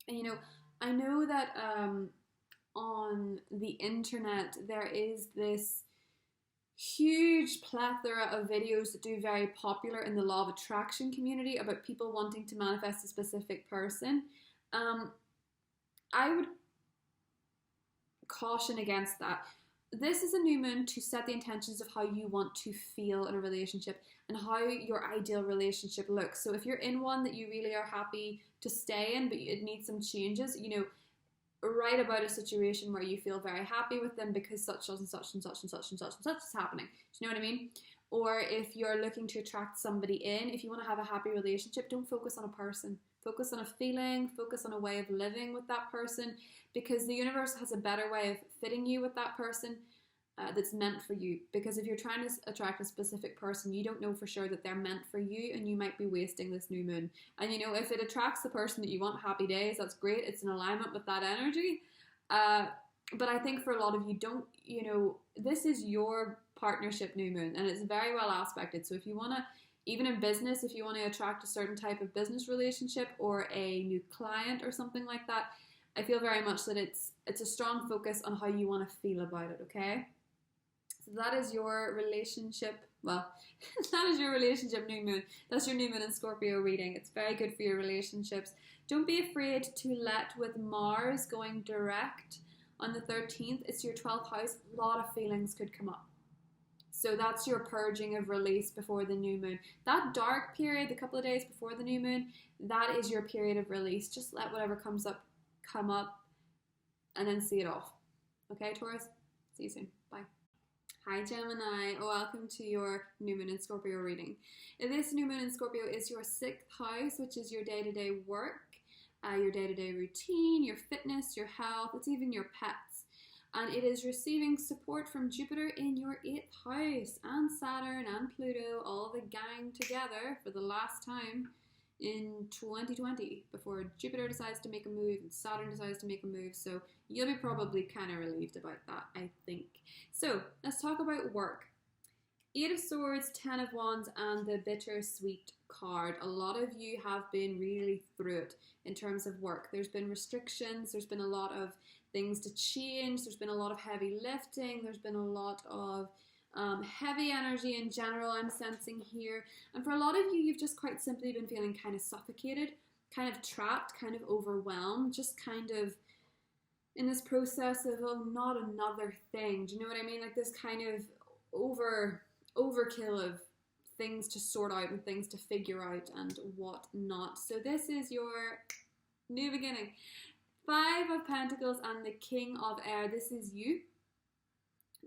and I know that on the internet there is this huge plethora of videos that do very popular in the law of attraction community about people wanting to manifest a specific person. I would caution against that. This is a new moon to set the intentions of how you want to feel in a relationship and how your ideal relationship looks. So if you're in one that you really are happy to stay in, but it needs some changes, write about a situation where you feel very happy with them because such and such and such and such and such and such is happening. Do you know what I mean? Or if you're looking to attract somebody in, if you want to have a happy relationship, don't focus on a person. Focus on a feeling, focus on a way of living with that person, because the universe has a better way of fitting you with that person that's meant for you. Because if you're trying to attract a specific person, you don't know for sure that they're meant for you, and you might be wasting this new moon. And if it attracts the person that you want, happy days, that's great. It's in alignment with that energy. But I think for a lot of you, this is your partnership new moon, and it's very well aspected. So if you want to, even in business, if you want to attract a certain type of business relationship or a new client or something like that, I feel very much that it's a strong focus on how you want to feel about it, okay? So that is your relationship, that is your relationship new moon. That's your new moon in Scorpio reading. It's very good for your relationships. Don't be afraid to let, with Mars going direct on the 13th, it's your 12th house, a lot of feelings could come up. So that's your purging of release before the new moon. That dark period, the couple of days before the new moon, that is your period of release. Just let whatever comes up come up and then see it off. Okay, Taurus? See you soon. Bye. Hi, Gemini. Welcome to your new moon in Scorpio reading. This new moon in Scorpio is your 6th house, which is your day-to-day work, your day-to-day routine, your fitness, your health. It's even your pets. And it is receiving support from Jupiter in your 8th house, and Saturn and Pluto, all the gang together for the last time in 2020 before Jupiter decides to make a move and Saturn decides to make a move. So you'll be probably kind of relieved about that, I think. So let's talk about work. 8 of Swords, 10 of Wands, and the Bittersweet card. A lot of you have been really through it in terms of work. There's been restrictions, there's been a lot of things to change, there's been a lot of heavy lifting, there's been a lot of heavy energy in general I'm sensing here. And for a lot of you, you've just quite simply been feeling kind of suffocated, kind of trapped, kind of overwhelmed, just kind of in this process of, oh, not another thing. Do you know what I mean? Like this kind of overkill of things to sort out and things to figure out and what not. So this is your new beginning. 5 of Pentacles and the King of Air. This is you.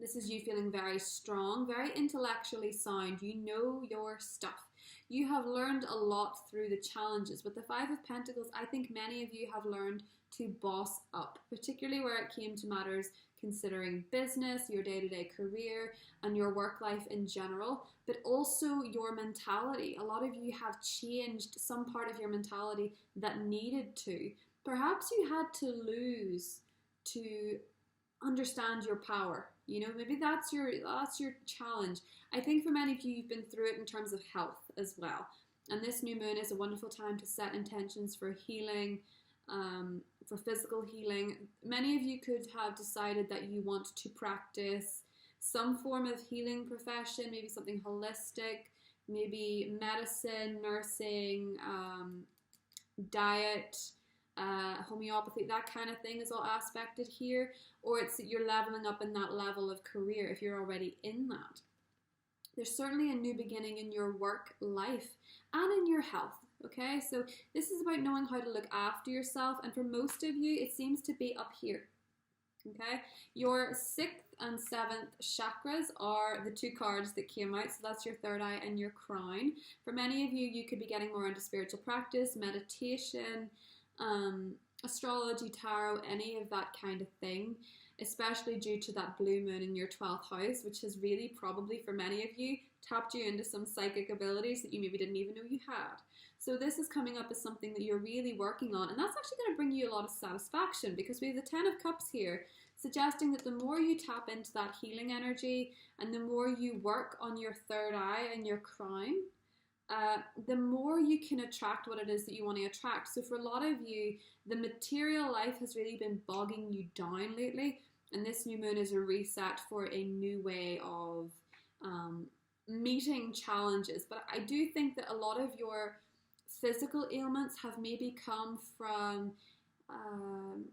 This is you feeling very strong, very intellectually sound. You know your stuff. You have learned a lot through the challenges. With the 5 of Pentacles, I think many of you have learned to boss up, particularly where it came to matters considering business, your day-to-day career, and your work life in general, but also your mentality. A lot of you have changed some part of your mentality that needed to. Perhaps you had to lose to understand your power. You know, maybe that's your challenge. I think for many of you, you've been through it in terms of health as well. And this new moon is a wonderful time to set intentions for healing, for physical healing. Many of you could have decided that you want to practice some form of healing profession, maybe something holistic, maybe medicine, nursing, diet, homeopathy, that kind of thing is all aspected here. Or it's that you're leveling up in that level of career if you're already in that. There's certainly a new beginning in your work life and in your health. Okay, so this is about knowing how to look after yourself, and for most of you, it seems to be up here. Okay, your 6th and 7th chakras are the 2 cards that came out, so that's your third eye and your crown. For many of you, you could be getting more into spiritual practice, meditation, astrology, tarot, any of that kind of thing, especially due to that blue moon in your 12th house, which has really probably, for many of you, tapped you into some psychic abilities that you maybe didn't even know you had. So this is coming up as something that you're really working on, and that's actually going to bring you a lot of satisfaction, because we have the 10 of Cups here, suggesting that the more you tap into that healing energy and the more you work on your third eye and your crown, the more you can attract what it is that you want to attract. So for a lot of you, the material life has really been bogging you down lately, and this new moon is a reset for a new way of meeting challenges. But I do think that a lot of your physical ailments have maybe come from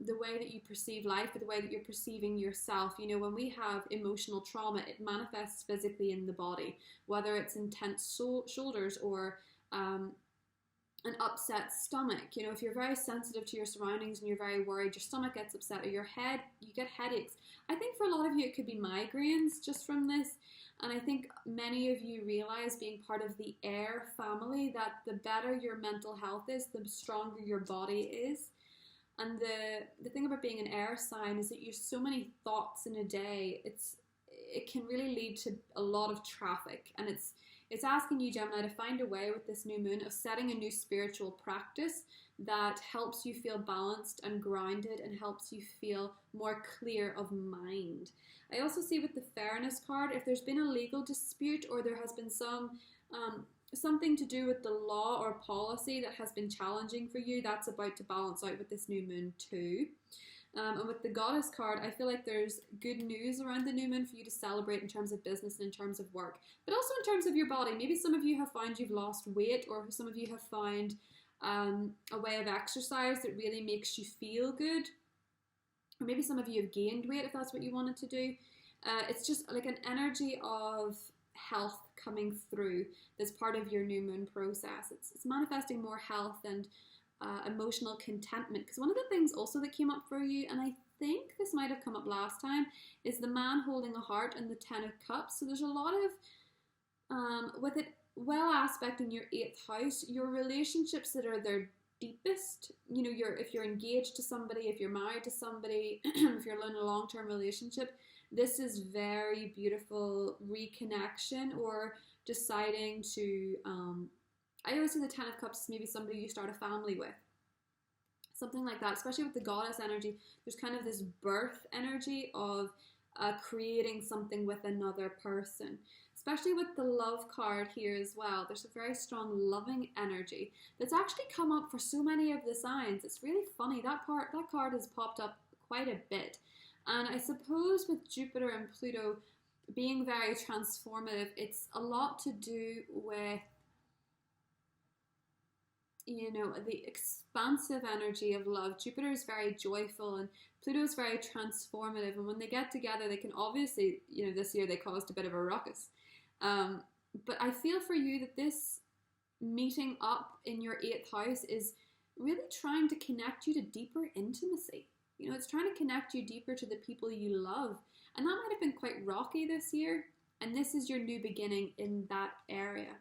the way that you perceive life, or the way that you're perceiving yourself. You know, when we have emotional trauma, it manifests physically in the body, whether it's intense shoulders or an upset stomach. You know, if you're very sensitive to your surroundings and you're very worried, your stomach gets upset, or your head, you get headaches. I think for a lot of you, it could be migraines just from this. And I think many of you realize, being part of the air family, that the better your mental health is, the stronger your body is. And the thing about being an air sign is that you have so many thoughts in a day. It can really lead to a lot of traffic, and it's asking you, Gemini, to find a way with this new moon of setting a new spiritual practice that helps you feel balanced and grounded and helps you feel more clear of mind. I also see with the Fairness card, if there's been a legal dispute or there has been something to do with the law or policy that has been challenging for you, that's about to balance out with this new moon too. And with the Goddess card, I feel like there's good news around the new moon for you to celebrate in terms of business and in terms of work, but also in terms of your body. Maybe some of you have found you've lost weight, or some of you have found a way of exercise that really makes you feel good, or maybe some of you have gained weight if that's what you wanted to do. It's just like an energy of health coming through that's part of your new moon process. It's manifesting more health and emotional contentment, because one of the things also that came up for you, and I think this might have come up last time, is the man holding a heart and the 10 of Cups. So there's a lot of with it well aspect in your 8th house, your relationships that are their deepest. You know, if you're engaged to somebody, if you're married to somebody, if you're in a long-term relationship, this is very beautiful reconnection, or deciding to I always see the 10 of Cups as maybe somebody you start a family with, something like that. Especially with the Goddess energy, there's kind of this birth energy of creating something with another person. Especially with the Love card here as well, there's a very strong loving energy that's actually come up for so many of the signs. It's really funny, that card has popped up quite a bit. And I suppose with Jupiter and Pluto being very transformative, it's a lot to do with, you know, the expansive energy of love. Jupiter is very joyful and Pluto is very transformative, and when they get together, they can obviously, you know, this year they caused a bit of a ruckus. But I feel for you that this meeting up in your 8th house is really trying to connect you to deeper intimacy. You know, it's trying to connect you deeper to the people you love, and that might have been quite rocky this year, and this is your new beginning in that area.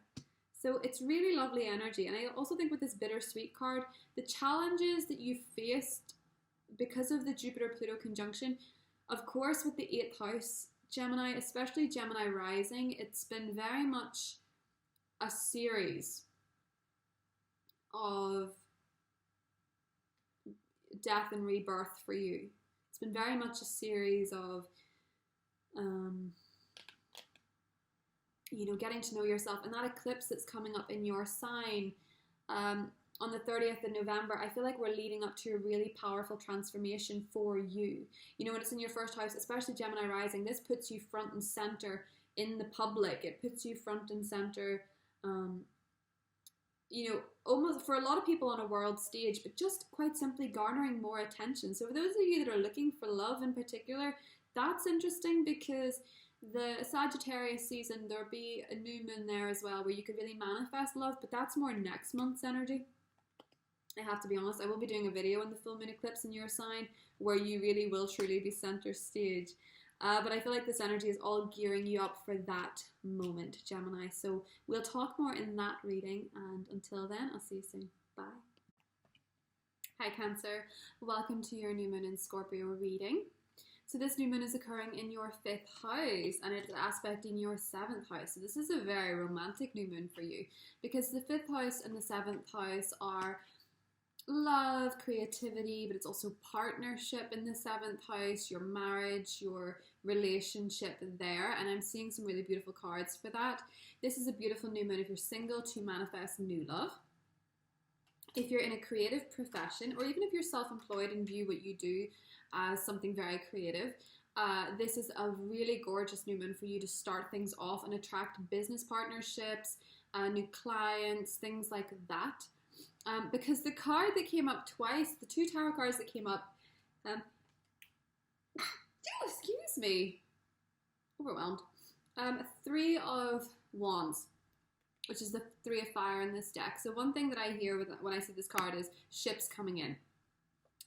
So it's really lovely energy. And I also think with this bittersweet card, the challenges that you faced because of the Jupiter-Pluto conjunction, of course with the 8th house, Gemini, especially Gemini rising, it's been very much a series of death and rebirth for you. It's been very much a series of you know, getting to know yourself. And that eclipse that's coming up in your sign on the 30th of November, I feel like we're leading up to a really powerful transformation for you. You know, when it's in your 1st house, especially Gemini rising, this puts you front and center in the public. It puts you front and center You know, almost for a lot of people on a world stage, but just quite simply garnering more attention. So for those of you that are looking for love in particular, that's interesting, because the Sagittarius season, there'll be a new moon there as well where you could really manifest love, but that's more next month's energy. I have to be honest, I will be doing a video on the full moon eclipse in your sign where you really will truly be center stage. But I feel like this energy is all gearing you up for that moment, Gemini. So we'll talk more in that reading, and until then, I'll see you soon. Bye. Hi Cancer, welcome to your new moon in Scorpio reading. So this new moon is occurring in your 5th house, and it's aspecting your 7th house. So this is a very romantic new moon for you, because the 5th house and the 7th house are love, creativity, but it's also partnership in the 7th house, your marriage, your relationship there, and I'm seeing some really beautiful cards for that. This is a beautiful new moon if you're single, to manifest new love. If you're in a creative profession, or even if you're self-employed and view what you do as something very creative, this is a really gorgeous new moon for you to start things off and attract business partnerships, new clients, things like that. Because the card that came up twice, the 2 tarot cards that came up, excuse me, overwhelmed. 3 of Wands, which is the 3 of fire in this deck. So one thing that I hear when I see this card is ships coming in.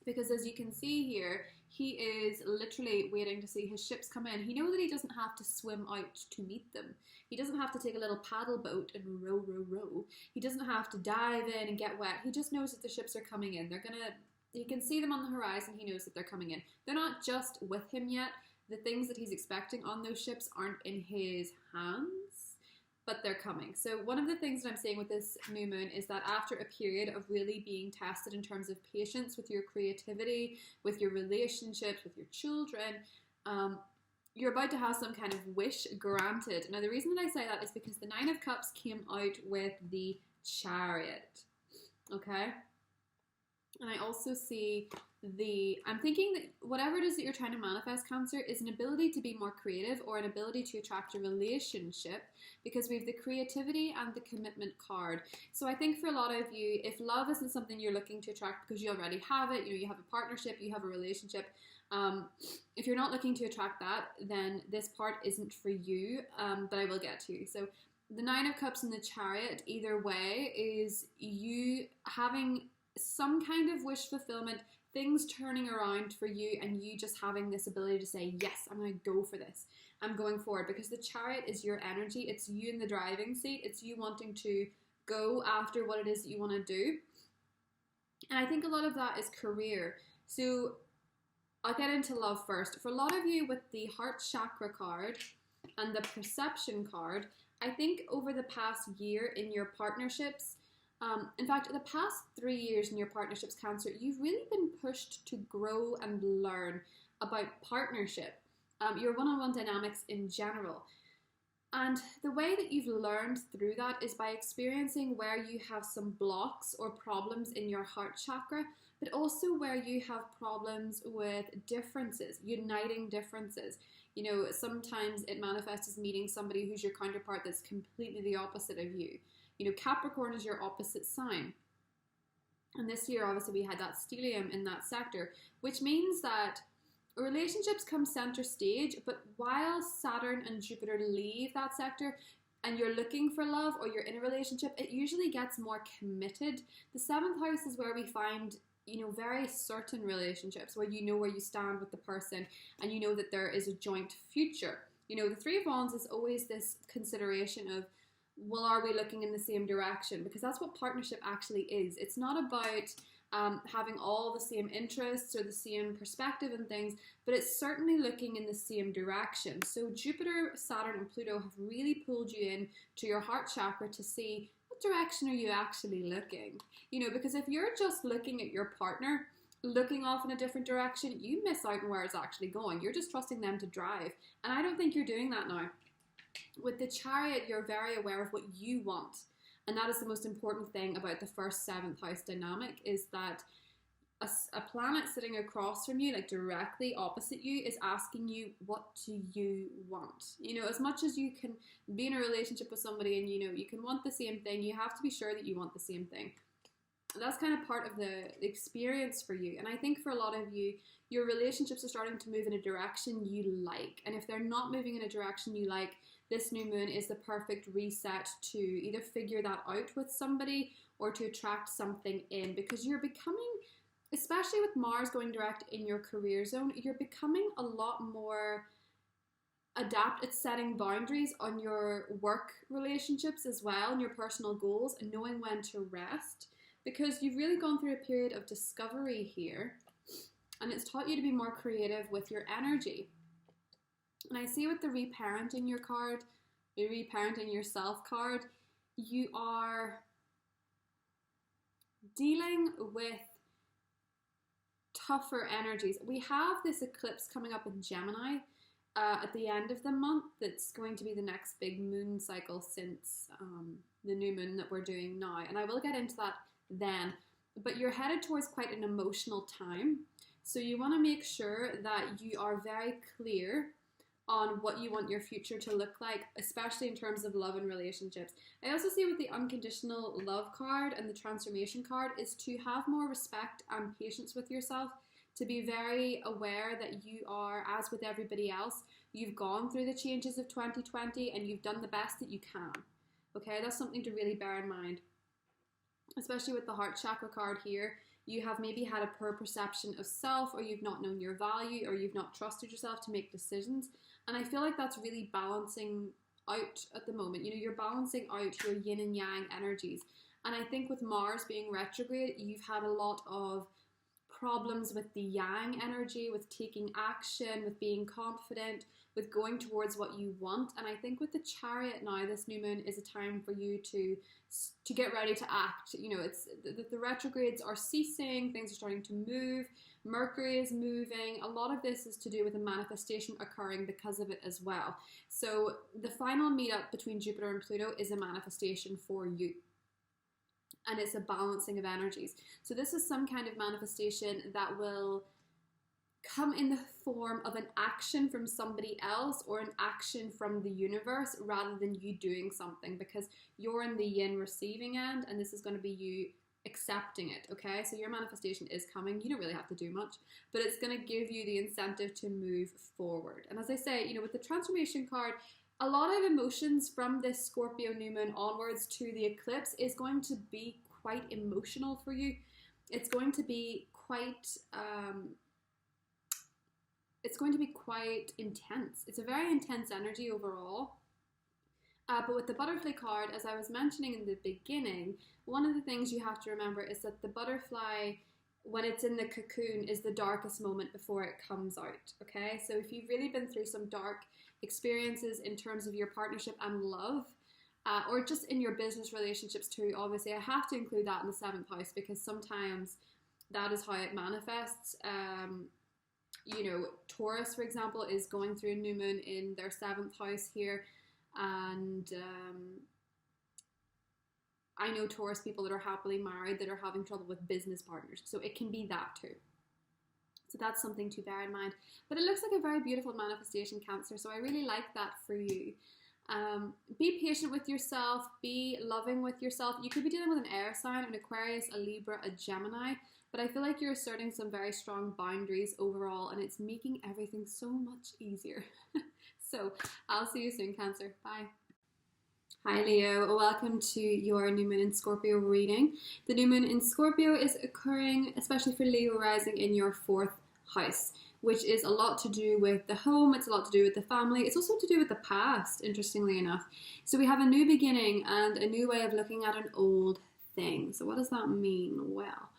Because as you can see here, he is literally waiting to see his ships come in. He knows that he doesn't have to swim out to meet them. He doesn't have to take a little paddle boat and row, row, row. He doesn't have to dive in and get wet. He just knows that the ships are coming in. He can see them on the horizon. He knows that they're coming in. They're not just with him yet. The things that he's expecting on those ships aren't in his hands, but they're coming. So one of the things that I'm saying with this new moon is that after a period of really being tested in terms of patience with your creativity, with your relationships, with your children, you're about to have some kind of wish granted. Now the reason that I say that is because the 9 of Cups came out with the Chariot, okay? And I also see I'm thinking that whatever it is that you're trying to manifest, Cancer, is an ability to be more creative, or an ability to attract a relationship, because we have the creativity and the commitment card. So I think for a lot of you, if love isn't something you're looking to attract because you already have it, you have a partnership, you have a relationship, if you're not looking to attract that, then this part isn't for you, but I will get to. So the 9 of Cups and the Chariot, either way, is you having some kind of wish fulfillment, things turning around for you, and you just having this ability to say, yes, I'm going to go for this. I'm going forward, because the Chariot is your energy. It's you in the driving seat. It's you wanting to go after what it is that you want to do. And I think a lot of that is career. So I'll get into love first. For a lot of you with the heart chakra card and the perception card, I think over the past year in your partnerships, in fact, the past 3 years in your partnerships, Cancer, you've really been pushed to grow and learn about partnership, your one-on-one dynamics in general. And the way that you've learned through that is by experiencing where you have some blocks or problems in your heart chakra, but also where you have problems with differences, uniting differences. You know, sometimes it manifests as meeting somebody who's your counterpart that's completely the opposite of you. You know, Capricorn is your opposite sign. And this year, obviously, we had that stellium in that sector, which means that relationships come center stage, but while Saturn and Jupiter leave that sector and you're looking for love, or you're in a relationship, it usually gets more committed. The 7th house is where we find, you know, very certain relationships where you know where you stand with the person and you know that there is a joint future. You know, the 3 of Wands is always this consideration of, well, are we looking in the same direction? Because that's what partnership actually is. It's not about having all the same interests or the same perspective and things, but it's certainly looking in the same direction. So Jupiter, Saturn, and Pluto have really pulled you in to your heart chakra to see what direction are you actually looking. You know, because if you're just looking at your partner, looking off in a different direction, you miss out on where it's actually going. You're just trusting them to drive. And I don't think you're doing that now. With the Chariot, you're very aware of what you want. And that is the most important thing about the first 7th house dynamic, is that a planet sitting across from you, like directly opposite you, is asking you, what do you want? You know, as much as you can be in a relationship with somebody and, you know, you can want the same thing, you have to be sure that you want the same thing. That's kind of part of the experience for you. And I think for a lot of you, your relationships are starting to move in a direction you like. And if they're not moving in a direction you like, this new moon is the perfect reset to either figure that out with somebody or to attract something in, because you're becoming, especially with Mars going direct in your career zone, you're becoming a lot more adept at setting boundaries on your work relationships as well, and your personal goals, and knowing when to rest, because you've really gone through a period of discovery here, and it's taught you to be more creative with your energy. And I see with the reparenting your card, the reparenting yourself card, you are dealing with tougher energies. We have this eclipse coming up in Gemini at the end of the month. That's going to be the next big moon cycle since the new moon that we're doing now. And I will get into that then. But you're headed towards quite an emotional time. So you want to make sure that you are very clear on what you want your future to look like, especially in terms of love and relationships. I also see with the unconditional love card and the transformation card is to have more respect and patience with yourself, to be very aware that you are, as with everybody else, you've gone through the changes of 2020 and you've done the best that you can. Okay, that's something to really bear in mind. Especially with the heart chakra card here, you have maybe had a poor perception of self, or you've not known your value, or you've not trusted yourself to make decisions. And I feel like that's really balancing out at the moment. You know, you're balancing out your yin and yang energies. And I think with Mars being retrograde, you've had a lot of problems with the yang energy, with taking action, with being confident, with going towards what you want. And I think with the Chariot now, this new moon is a time for you to get ready to act. You know, it's the retrogrades are ceasing, things are starting to move, Mercury is moving. A lot of this is to do with a manifestation occurring because of it as well. So the final meetup between Jupiter and Pluto is a manifestation for you. And it's a balancing of energies. So this is some kind of manifestation that will come in the form of an action from somebody else or an action from the universe rather than you doing something, because you're in the yin receiving end and this is going to be you accepting it. Okay, so your manifestation is coming. You don't really have to do much, but it's going to give you the incentive to move forward. And as I say, you know, with the transformation card, a lot of emotions from this Scorpio new moon onwards to the eclipse is going to be quite emotional for you. It's going to be quite intense. It's a very intense energy overall. But with the butterfly card, as I was mentioning in the beginning, one of the things you have to remember is that the butterfly, when it's in the cocoon, is the darkest moment before it comes out. Okay, so if you've really been through some dark experiences in terms of your partnership and love, or just in your business relationships too, obviously I have to include that in the 7th house, because sometimes that is how it manifests. You know, Taurus, for example, is going through a new moon in their 7th house here, and I know Taurus people that are happily married that are having trouble with business partners, so it can be that too. So that's something to bear in mind. But it looks like a very beautiful manifestation, Cancer, so I really like that for you. Be patient with yourself, be loving with yourself. You could be dealing with an air sign, an Aquarius, a Libra, a Gemini, but I feel like you're asserting some very strong boundaries overall, and it's making everything so much easier. So I'll see you soon, Cancer. Bye. Hi Leo, welcome to your new moon in Scorpio reading. The new moon in Scorpio is occurring, especially for Leo rising, in your 4th house, which is a lot to do with the home, it's a lot to do with the family, it's also to do with the past, interestingly enough. So we have a new beginning and a new way of looking at an old thing. So what does that mean? Well,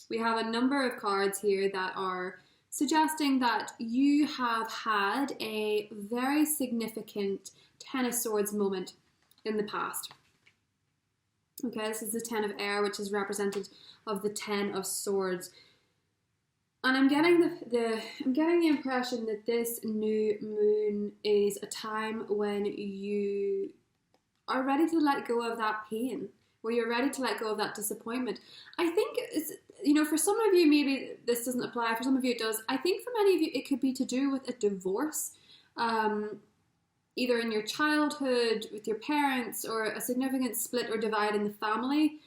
we have a number of cards here that are suggesting that you have had a very significant 10 of Swords moment in the past. Okay, this is the 10 of Air, which is represented of the 10 of Swords. And I'm getting the impression that this new moon is a time when you are ready to let go of that pain, where you're ready to let go of that disappointment. I think it's, for some of you, maybe this doesn't apply. For some of you, it does. I think for many of you, it could be to do with a divorce, either in your childhood with your parents, or a significant split or divide in the family.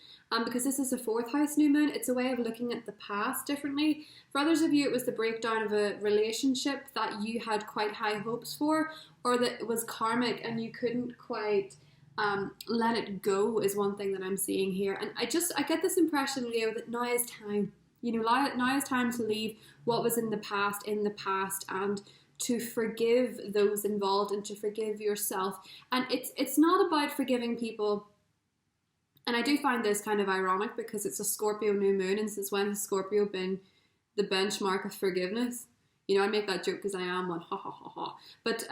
Because this is a 4th house new moon, it's a way of looking at the past differently. For others of you, it was the breakdown of a relationship that you had quite high hopes for, or that it was karmic and you couldn't quite let it go, is one thing that I'm seeing here. And I get this impression, Leo, that now is time. Now is time to leave what was in the past, and to forgive those involved and to forgive yourself. And it's not about forgiving people. And I do find this kind of ironic because it's a Scorpio new moon, and since when has Scorpio been the benchmark of forgiveness? I make that joke because I am one, ha ha ha ha. But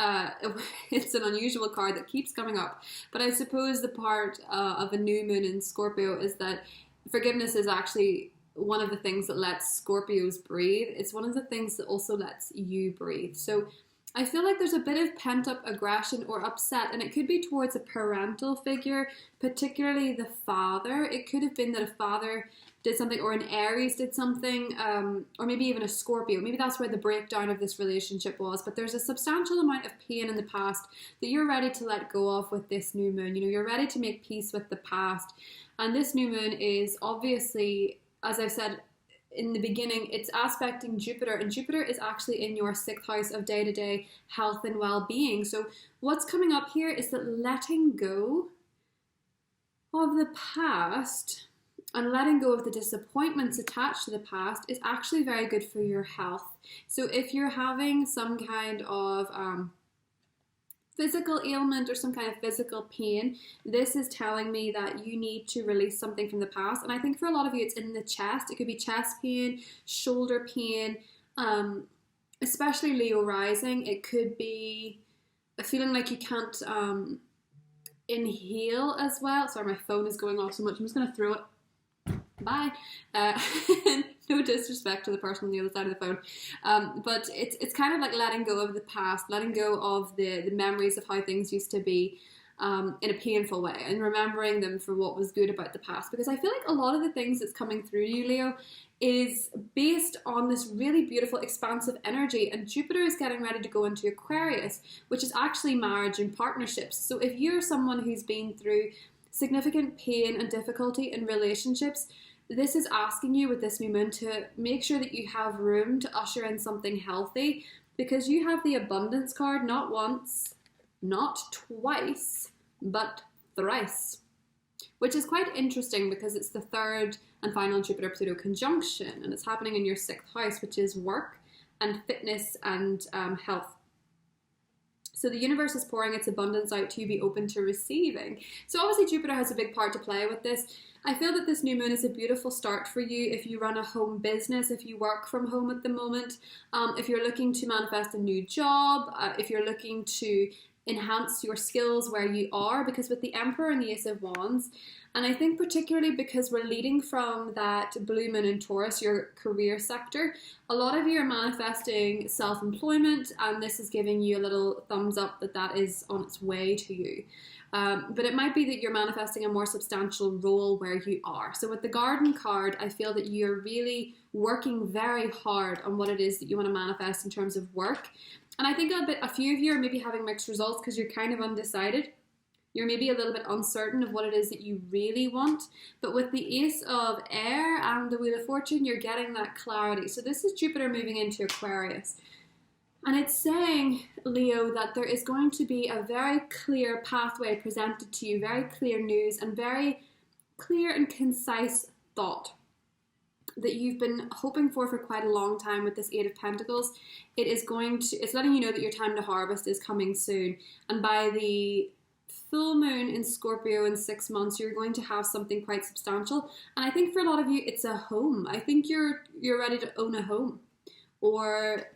it's an unusual card that keeps coming up. But I suppose the part of a new moon in Scorpio is that forgiveness is actually one of the things that lets Scorpios breathe. It's one of the things that also lets you breathe. So I feel like there's a bit of pent-up aggression or upset, and it could be towards a parental figure, particularly the father. It could have been that a father did something, or an Aries did something, or maybe even a Scorpio. Maybe that's where the breakdown of this relationship was. But there's a substantial amount of pain in the past that you're ready to let go of with this new moon. You're ready to make peace with the past. And this new moon is obviously, as I've said in the beginning, it's aspecting Jupiter, and Jupiter is actually in your 6th house of day-to-day health and well-being. So what's coming up here is that letting go of the past and letting go of the disappointments attached to the past is actually very good for your health. So if you're having some kind of physical ailment or some kind of physical pain, this is telling me that you need to release something from the past. And I think for a lot of you, it's in the chest. It could be chest pain, shoulder pain, especially Leo rising. It could be a feeling like you can't inhale as well. Sorry, my phone is going off so much. I'm just going to throw it. Bye. No disrespect to the person on the other side of the phone, but it's kind of like letting go of the past, letting go of the memories of how things used to be in a painful way, and remembering them for what was good about the past. Because I feel like a lot of the things that's coming through you, Leo, is based on this really beautiful expansive energy, and Jupiter is getting ready to go into Aquarius, which is actually marriage and partnerships. So if you're someone who's been through significant pain and difficulty in relationships, this is asking you with this new moon to make sure that you have room to usher in something healthy, because you have the abundance card not once, not twice, but thrice, which is quite interesting because it's the 3rd and final Jupiter-Pluto conjunction, and it's happening in your 6th house, which is work and fitness and health. So the universe is pouring its abundance out to you. Be open to receiving. So obviously Jupiter has a big part to play with this. I feel that this new moon is a beautiful start for you if you run a home business, if you work from home at the moment, if you're looking to manifest a new job, if you're looking to enhance your skills where you are, because with the Emperor and the Ace of Wands, and I think particularly because we're leading from that blue moon in Taurus, your career sector, a lot of you are manifesting self-employment, and this is giving you a little thumbs up that that is on its way to you. But it might be that you're manifesting a more substantial role where you are. So with the Garden card, I feel that you're really working very hard on what it is that you want to manifest in terms of work. And I think a few of you are maybe having mixed results because you're kind of undecided. You're maybe a little bit uncertain of what it is that you really want. But with the Ace of Air and the Wheel of Fortune, you're getting that clarity. So this is Jupiter moving into Aquarius. And it's saying, Leo, that there is going to be a very clear pathway presented to you, very clear news, and very clear and concise thought that you've been hoping for quite a long time with this 8 of Pentacles. It's letting you know that your time to harvest is coming soon. And by the full moon in Scorpio in 6 months, you're going to have something quite substantial. And I think for a lot of you, it's a home. I think you're ready to own a home, or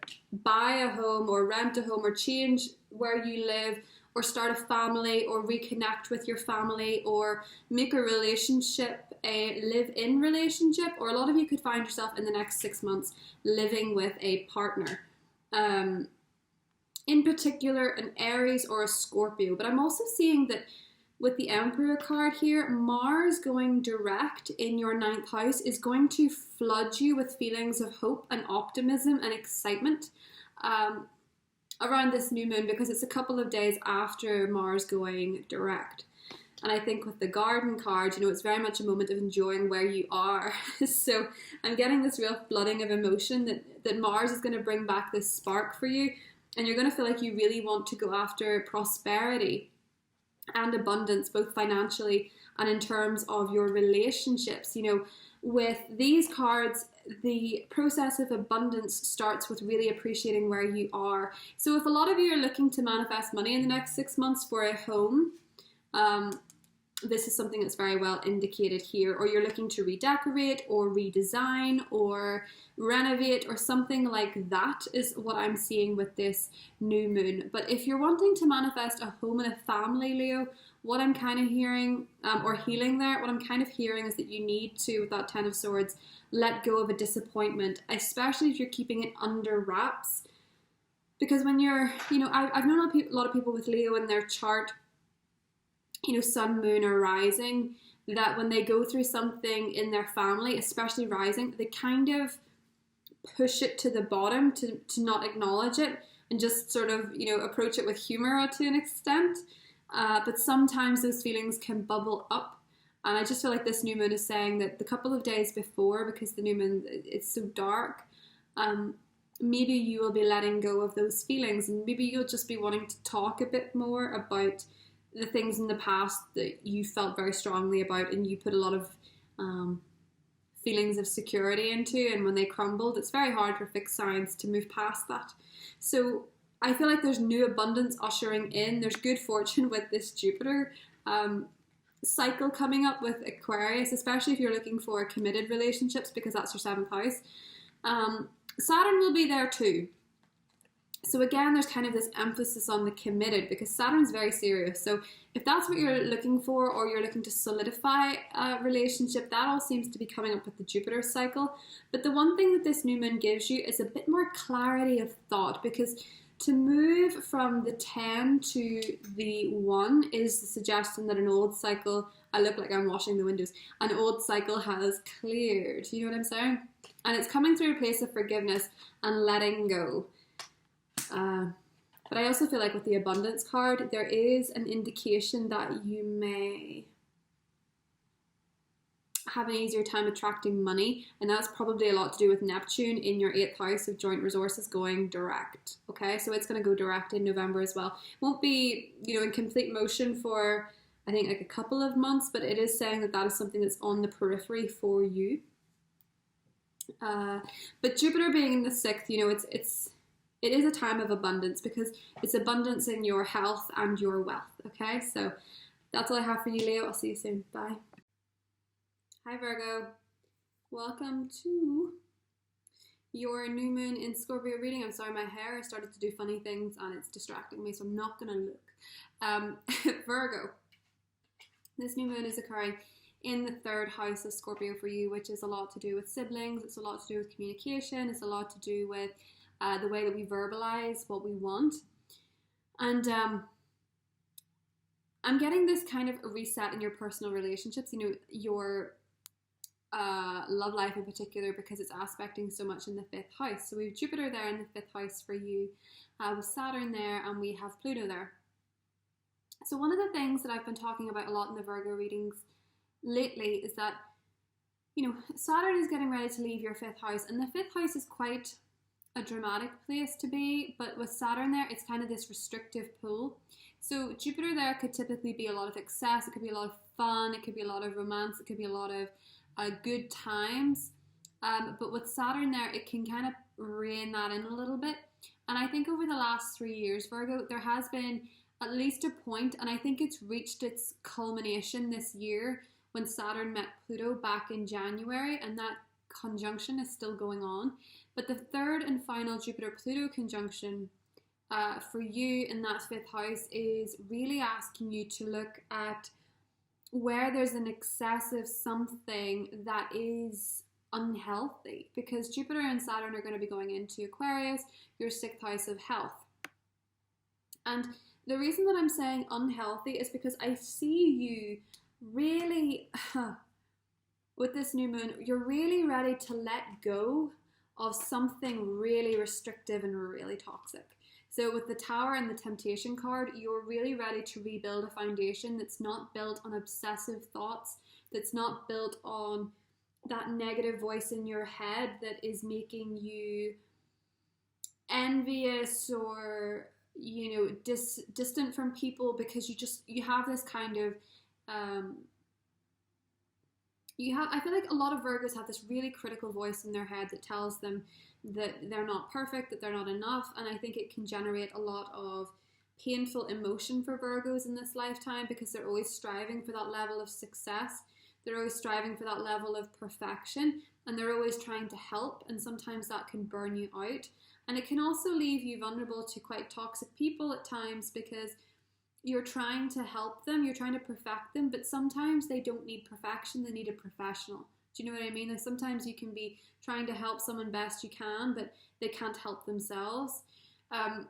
buy a home, or rent a home, or change where you live, or start a family, or reconnect with your family, or make a relationship a live-in relationship. Or a lot of you could find yourself in the next 6 months living with a partner. In particular, an Aries or a Scorpio. But I'm also seeing that with the Emperor card here, Mars going direct in your 9th house is going to flood you with feelings of hope and optimism and excitement around this new moon, because it's a couple of days after Mars going direct. And I think with the Garden card, you know, it's very much a moment of enjoying where you are. So I'm getting this real flooding of emotion that Mars is going to bring back this spark for you. And you're going to feel like you really want to go after prosperity and abundance, both financially and in terms of your relationships. You know, with these cards, the process of abundance starts with really appreciating where you are. So if a lot of you are looking to manifest money in the next 6 months for a home, this is something that's very well indicated here. Or you're looking to redecorate or redesign or renovate or something like that is what I'm seeing with this new moon. But if you're wanting to manifest a home and a family, Leo, what I'm kind of hearing, or healing there, what I'm kind of hearing is that you need to, with that 10 of Swords, let go of a disappointment, especially if you're keeping it under wraps. Because when you're, you know, I've known a lot of people with Leo in their chart, you know, sun, moon, or rising, that when they go through something in their family, especially rising, they kind of push it to the bottom to not acknowledge it and just sort of, you know, approach it with humor to an extent. But sometimes those feelings can bubble up. And I just feel like this new moon is saying that the couple of days before, because the new moon, it's so dark, maybe you will be letting go of those feelings, and maybe you'll just be wanting to talk a bit more about the things in the past that you felt very strongly about and you put a lot of feelings of security into, and when they crumbled, it's very hard for fixed signs to move past that. So I feel like there's new abundance ushering in. There's good fortune with this Jupiter cycle coming up with Aquarius, especially if you're looking for committed relationships, because that's your 7th house. Saturn will be there too. So again, there's kind of this emphasis on the committed, because Saturn's very serious. So if that's what you're looking for, or you're looking to solidify a relationship, that all seems to be coming up with the Jupiter cycle. But the one thing that this new moon gives you is a bit more clarity of thought, because to move from the 10 to the 1 is the suggestion that an old cycle, I look like I'm washing the windows, an old cycle has cleared. You know what I'm saying? And it's coming through a place of forgiveness and letting go. But I also feel like with the abundance card, there is an indication that you may have an easier time attracting money, and that's probably a lot to do with Neptune in your 8th house of joint resources going direct. Okay, so it's going to go direct in November as well. Won't be, you know, in complete motion for, I think, like a couple of months, but it is saying that that is something that's on the periphery for you. But Jupiter being in the 6th, you know, it is a time of abundance, because it's abundance in your health and your wealth. Okay, so that's all I have for you, Leo. I'll see you soon. Bye. Hi, Virgo. Welcome to your new moon in Scorpio reading. I'm sorry, my hair started to do funny things and it's distracting me, so I'm not going to look. Virgo. This new moon is occurring in the 3rd house of Scorpio for you, which is a lot to do with siblings. It's a lot to do with communication. It's a lot to do with the way that we verbalize what we want. And I'm getting this kind of a reset in your personal relationships, you know, your love life in particular, because it's aspecting so much in the 5th house. So we have Jupiter there in the 5th house for you, with Saturn there, and we have Pluto there. So one of the things that I've been talking about a lot in the Virgo readings lately is that, you know, Saturn is getting ready to leave your 5th house, and the 5th house is quite a dramatic place to be, but with Saturn there, it's kind of this restrictive pull. So Jupiter there could typically be a lot of excess, it could be a lot of fun, it could be a lot of romance, it could be a lot of good times, but with Saturn there, it can kind of rein that in a little bit. And I think over the last 3 years, Virgo, there has been at least a point, and I think it's reached its culmination this year when Saturn met Pluto back in January, and that conjunction is still going on. But the 3rd and final Jupiter-Pluto conjunction for you in that 5th house is really asking you to look at where there's an excessive something that is unhealthy, because Jupiter and Saturn are going to be going into Aquarius, your 6th house of health. And the reason that I'm saying unhealthy is because I see you really, with this new moon, you're really ready to let go of something really restrictive and really toxic. So with the Tower and the Temptation card, you're really ready to rebuild a foundation that's not built on obsessive thoughts, that's not built on that negative voice in your head that is making you envious or, you know, distant from people, because you have this kind of I feel like a lot of Virgos have this really critical voice in their head that tells them that they're not perfect, that they're not enough, and I think it can generate a lot of painful emotion for Virgos in this lifetime, because they're always striving for that level of success, they're always striving for that level of perfection, and they're always trying to help, and sometimes that can burn you out, and it can also leave you vulnerable to quite toxic people at times, because you're trying to help them, you're trying to perfect them, but sometimes they don't need perfection, they need a professional. Do you know what I mean? Like sometimes you can be trying to help someone best you can, but they can't help themselves. I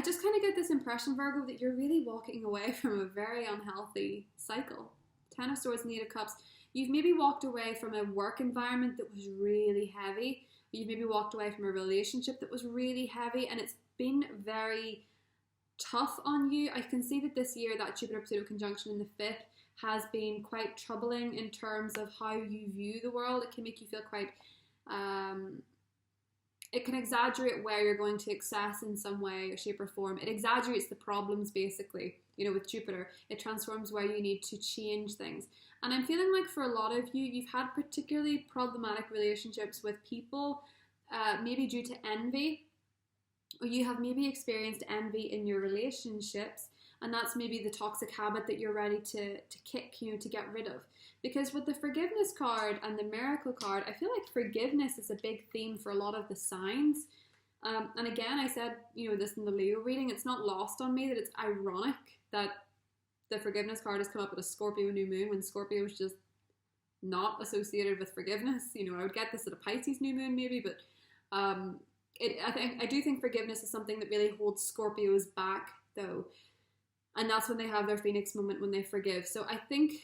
just kind of get this impression, Virgo, that you're really walking away from a very unhealthy cycle. Ten of Swords and Eight of Cups. You've maybe walked away from a work environment that was really heavy. You've maybe walked away from a relationship that was really heavy, and it's been very tough on you. I can see that this year that Jupiter-Pluto conjunction in the 5th has been quite troubling in terms of how you view the world. It can make you feel quite, it can exaggerate where you're going to excess in some way or shape or form. It exaggerates the problems basically, you know, with Jupiter. It transforms where you need to change things. And I'm feeling like for a lot of you, you've had particularly problematic relationships with people, maybe due to envy, or you have maybe experienced envy in your relationships, and that's maybe the toxic habit that you're ready to kick, you know, to get rid of. Because with the Forgiveness card and the Miracle card, I feel like forgiveness is a big theme for a lot of the signs. And again, I said, you know, this in the Leo reading, it's not lost on me that it's ironic that the Forgiveness card has come up with a Scorpio new moon when Scorpio is just not associated with forgiveness. You know, I would get this at a Pisces new moon maybe, but I do think forgiveness is something that really holds Scorpios back, though, and that's when they have their Phoenix moment, when they forgive. So I think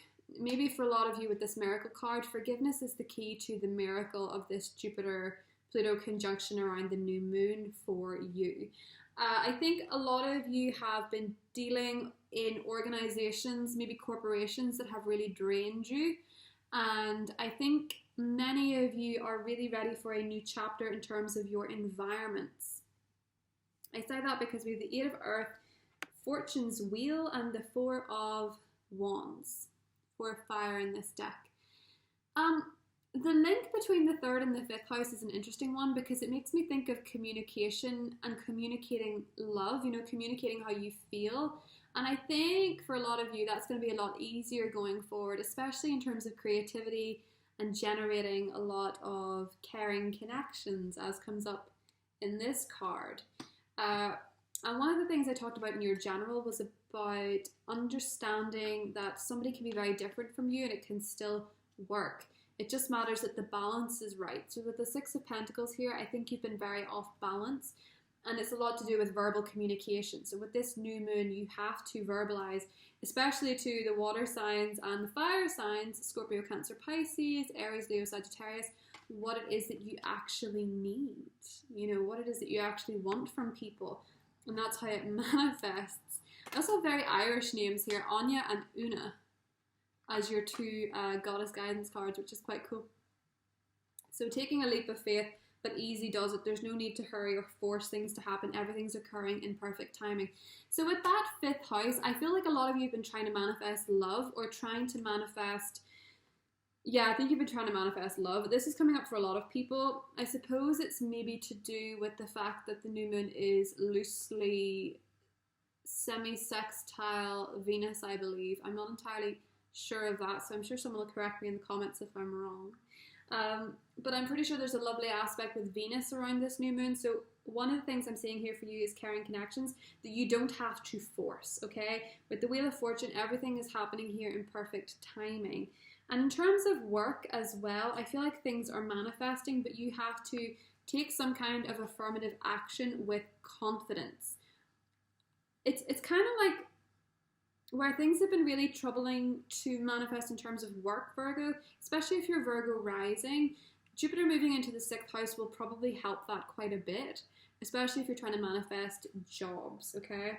maybe for a lot of you with this Miracle card, forgiveness is the key to the miracle of this Jupiter-Pluto conjunction around the new moon for you. I think a lot of you have been dealing in organizations, maybe corporations, that have really drained you, and I think many of you are really ready for a new chapter in terms of your environments. I say that because we have the 8 of Earth, Fortune's Wheel, and the 4 of Wands, 4 of Fire in this deck. The link between the 3rd and the 5th house is an interesting one, because it makes me think of communication and communicating love, you know, communicating how you feel. And I think for a lot of you, that's going to be a lot easier going forward, especially in terms of creativity and generating a lot of caring connections, as comes up in this card. And one of the things I talked about in your general was about understanding that somebody can be very different from you and it can still work. It just matters that the balance is right. So with the 6 of Pentacles here, I think you've been very off balance, and it's a lot to do with verbal communication. So with this new moon, you have to verbalize, especially to the water signs and the fire signs, Scorpio, Cancer, Pisces, Aries, Leo, Sagittarius, what it is that you actually need, you know, what it is that you actually want from people. And that's how it manifests. I also have very Irish names here, Anya and Una, as your 2 goddess guidance cards, which is quite cool. So taking a leap of faith, but easy does it. There's no need to hurry or force things to happen. Everything's occurring in perfect timing. So with that 5th house, I feel like a lot of you have been trying to manifest love, or trying to manifest, yeah, I think you've been trying to manifest love. This is coming up for a lot of people. I suppose it's maybe to do with the fact that the new moon is loosely semi-sextile Venus, I believe. I'm not entirely sure of that, so I'm sure someone will correct me in the comments if I'm wrong. But I'm pretty sure there's a lovely aspect with Venus around this new moon. So one of the things I'm seeing here for you is caring connections that you don't have to force, okay? With the Wheel of Fortune, everything is happening here in perfect timing. And in terms of work as well, I feel like things are manifesting, but you have to take some kind of affirmative action with confidence. it's kind of like where things have been really troubling to manifest in terms of work, Virgo, especially if you're Virgo rising. Jupiter moving into the 6th house will probably help that quite a bit, especially if you're trying to manifest jobs, okay?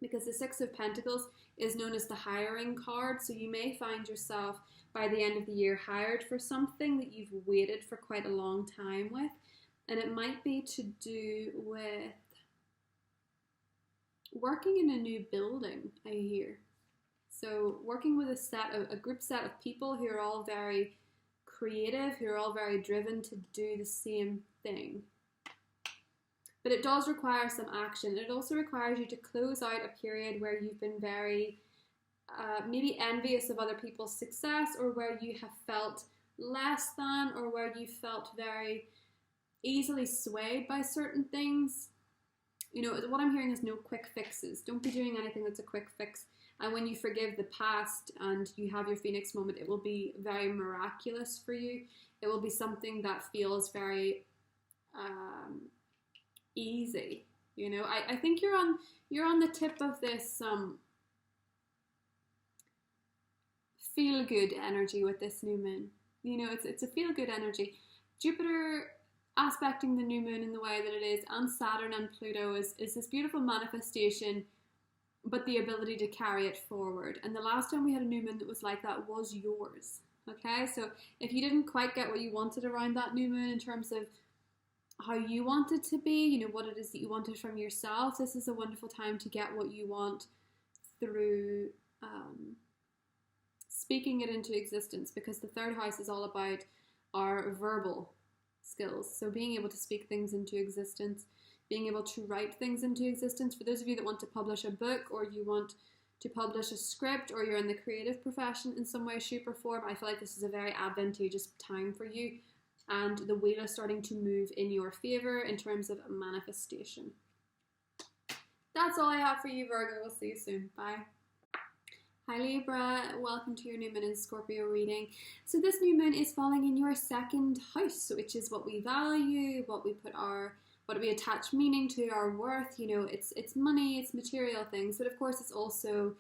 Because the 6 of Pentacles is known as the hiring card, so you may find yourself by the end of the year hired for something that you've waited for quite a long time with, and it might be to do with working in a new building, I hear. So working with a group set of people who are all very creative, who are all very driven to do the same thing. But it does require some action. It also requires you to close out a period where you've been very maybe envious of other people's success, or where you have felt less than, or where you felt very easily swayed by certain things. You know, what I'm hearing is no quick fixes. Don't be doing anything that's a quick fix. And when you forgive the past and you have your Phoenix moment, it will be very miraculous for you. It will be something that feels very easy. You know, I think you're on the tip of this feel good energy with this new moon. You know, it's a feel good energy. Jupiter aspecting the new moon in the way that it is, and Saturn and Pluto is this beautiful manifestation, but the ability to carry it forward. And the last time we had a new moon that was like that was yours. Okay, so if you didn't quite get what you wanted around that new moon in terms of how you want it to be, you know, what it is that you wanted from yourself, this is a wonderful time to get what you want through speaking it into existence, because the 3rd house is all about our verbal skills. So being able to speak things into existence, being able to write things into existence. For those of you that want to publish a book, or you want to publish a script, or you're in the creative profession in some way, shape or form, I feel like this is a very advantageous time for you, and the wheel is starting to move in your favor in terms of manifestation. That's all I have for you, Virgo. We'll see you soon. Bye. Hi Libra, welcome to your new moon in Scorpio reading. So this new moon is falling in your 2nd house, which is what we value, what we attach meaning to, our worth. You know, it's money, it's material things, but of course it's also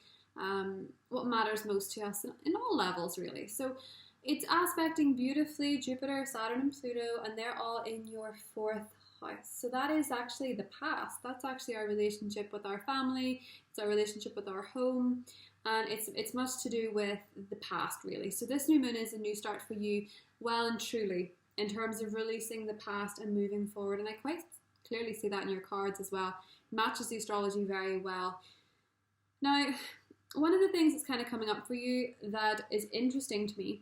what matters most to us in all levels, really. So it's aspecting beautifully Jupiter, Saturn and Pluto, and they're all in your 4th house. So that is actually the past. That's actually our relationship with our family. It's our relationship with our home. And it's much to do with the past, really. So this new moon is a new start for you, well and truly, in terms of releasing the past and moving forward. And I quite clearly see that in your cards as well. It matches the astrology very well. Now, one of the things that's kind of coming up for you that is interesting to me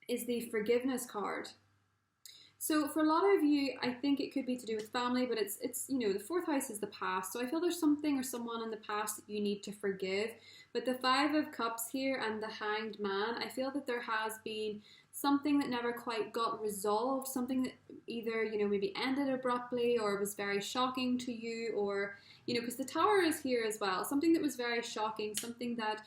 is the forgiveness card. So for a lot of you, I think it could be to do with family, but it's you know, the 4th house is the past. So I feel there's something or someone in the past that you need to forgive. But the 5 of Cups here and the Hanged Man, I feel that there has been something that never quite got resolved, something that either, you know, maybe ended abruptly, or was very shocking to you, or, you know, because the Tower is here as well, something that was very shocking, something that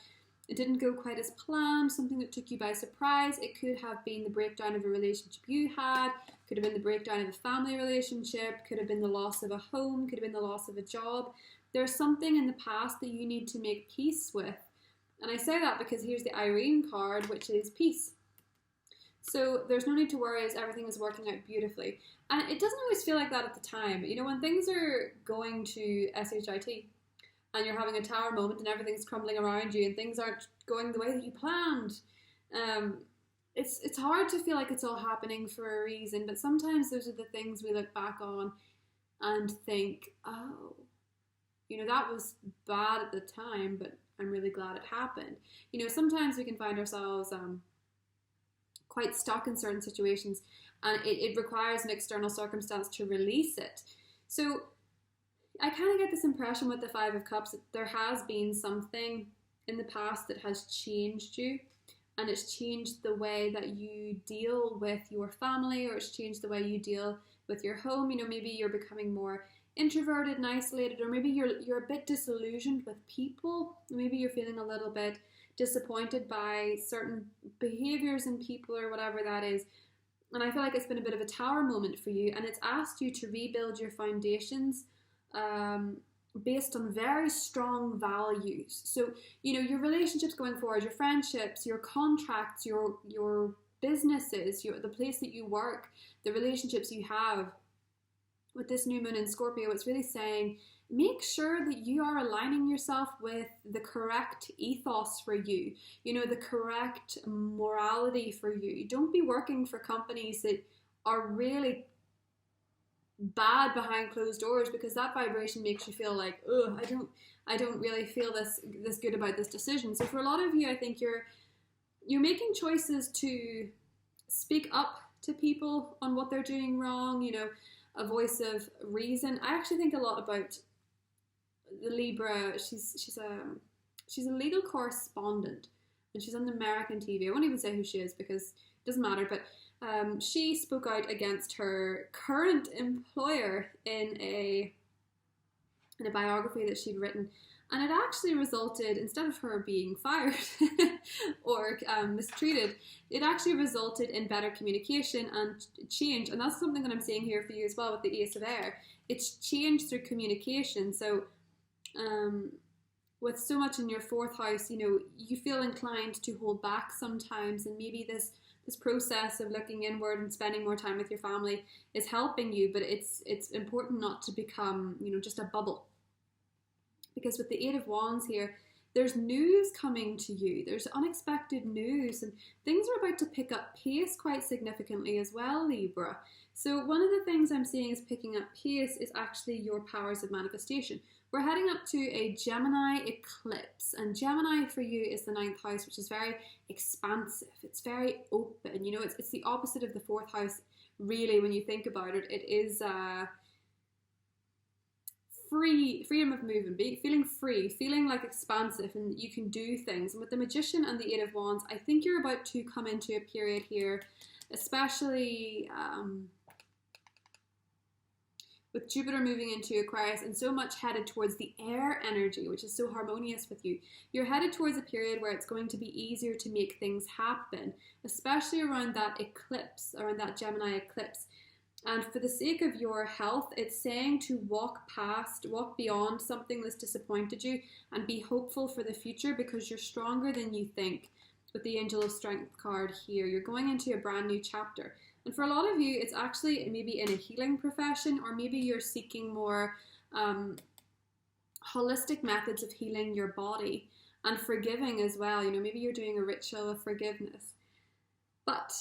it didn't go quite as planned, something that took you by surprise. It could have been the breakdown of a relationship you had, could have been the breakdown of a family relationship, could have been the loss of a home, could have been the loss of a job. There's something in the past that you need to make peace with. And I say that because here's the Irene card, which is peace. So there's no need to worry as everything is working out beautifully. And it doesn't always feel like that at the time. You know, when things are going to SHIT, and you're having a tower moment and everything's crumbling around you and things aren't going the way that you planned, it's hard to feel like it's all happening for a reason, but sometimes those are the things we look back on and think, oh, you know, that was bad at the time, but I'm really glad it happened. You know, sometimes we can find ourselves quite stuck in certain situations, and it requires an external circumstance to release it. So I kind of get this impression with the 5 of Cups that there has been something in the past that has changed you, and it's changed the way that you deal with your family, or it's changed the way you deal with your home. You know, maybe you're becoming more introverted and isolated, or maybe you're a bit disillusioned with people. Maybe you're feeling a little bit disappointed by certain behaviors in people, or whatever that is. And I feel like it's been a bit of a tower moment for you, and it's asked you to rebuild your foundations based on very strong values. So, you know, your relationships going forward, your friendships, your contracts, your businesses, the place that you work, the relationships you have. With this new moon in Scorpio, it's really saying, make sure that you are aligning yourself with the correct ethos for you, you know, the correct morality for you. Don't be working for companies that are really bad behind closed doors, because that vibration makes you feel like, oh, I don't really feel this good about this decision. So for a lot of you, I think you're making choices to speak up to people on what they're doing wrong, you know, a voice of reason. I actually think a lot about the Libra. She's a legal correspondent, and she's on American TV. I won't even say who she is because it doesn't matter, but she spoke out against her current employer in a biography that she'd written, and it actually resulted, instead of her being fired or mistreated, it actually resulted in better communication and change. And that's something that I'm saying here for you as well with the Ace of Air. It's change through communication. So with so much in your fourth house, you know, you feel inclined to hold back sometimes, and maybe this process of looking inward and spending more time with your family is helping you, but it's important not to become, you know, just a bubble. Because with the Eight of Wands here, there's news coming to you. There's unexpected news, and things are about to pick up pace quite significantly as well, Libra. So one of the things I'm seeing is picking up pace is actually your powers of manifestation. We're heading up to a Gemini eclipse, and Gemini for you is the 9th house, which is very expansive. It's very open. You know, it's the opposite of the 4th house, really, when you think about it. It is freedom of movement, feeling free, feeling like expansive, and you can do things. And with the Magician and the Eight of Wands, I think you're about to come into a period here, especially with Jupiter moving into Aquarius and so much headed towards the air energy, which is so harmonious with you. You're headed towards a period where it's going to be easier to make things happen, especially around that eclipse, around that Gemini eclipse. And for the sake of your health, it's saying to walk beyond something that's disappointed you and be hopeful for the future, because you're stronger than you think. With the Angel of Strength card here, you're going into a brand new chapter. And for a lot of you, it's actually maybe in a healing profession, or maybe you're seeking more holistic methods of healing your body and forgiving as well. You know, maybe you're doing a ritual of forgiveness. But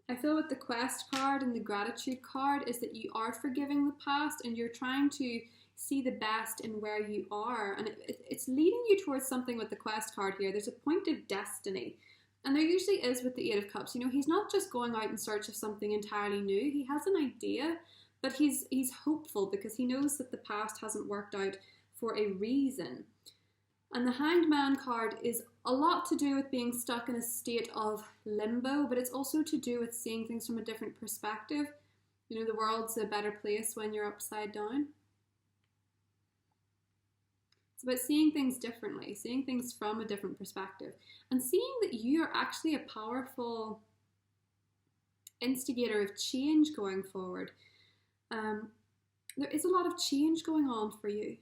I feel with the Quest card and the Gratitude card is that you are forgiving the past, and you're trying to see the best in where you are. And it's leading you towards something with the Quest card here. There's a point of destiny. And there usually is with the Eight of Cups. You know, he's not just going out in search of something entirely new. He has an idea, but he's hopeful because he knows that the past hasn't worked out for a reason. And the Hanged Man card is a lot to do with being stuck in a state of limbo, but it's also to do with seeing things from a different perspective. You know, the world's a better place when you're upside down. It's about seeing things differently, seeing things from a different perspective, and seeing that you are actually a powerful instigator of change going forward. There is a lot of change going on for you.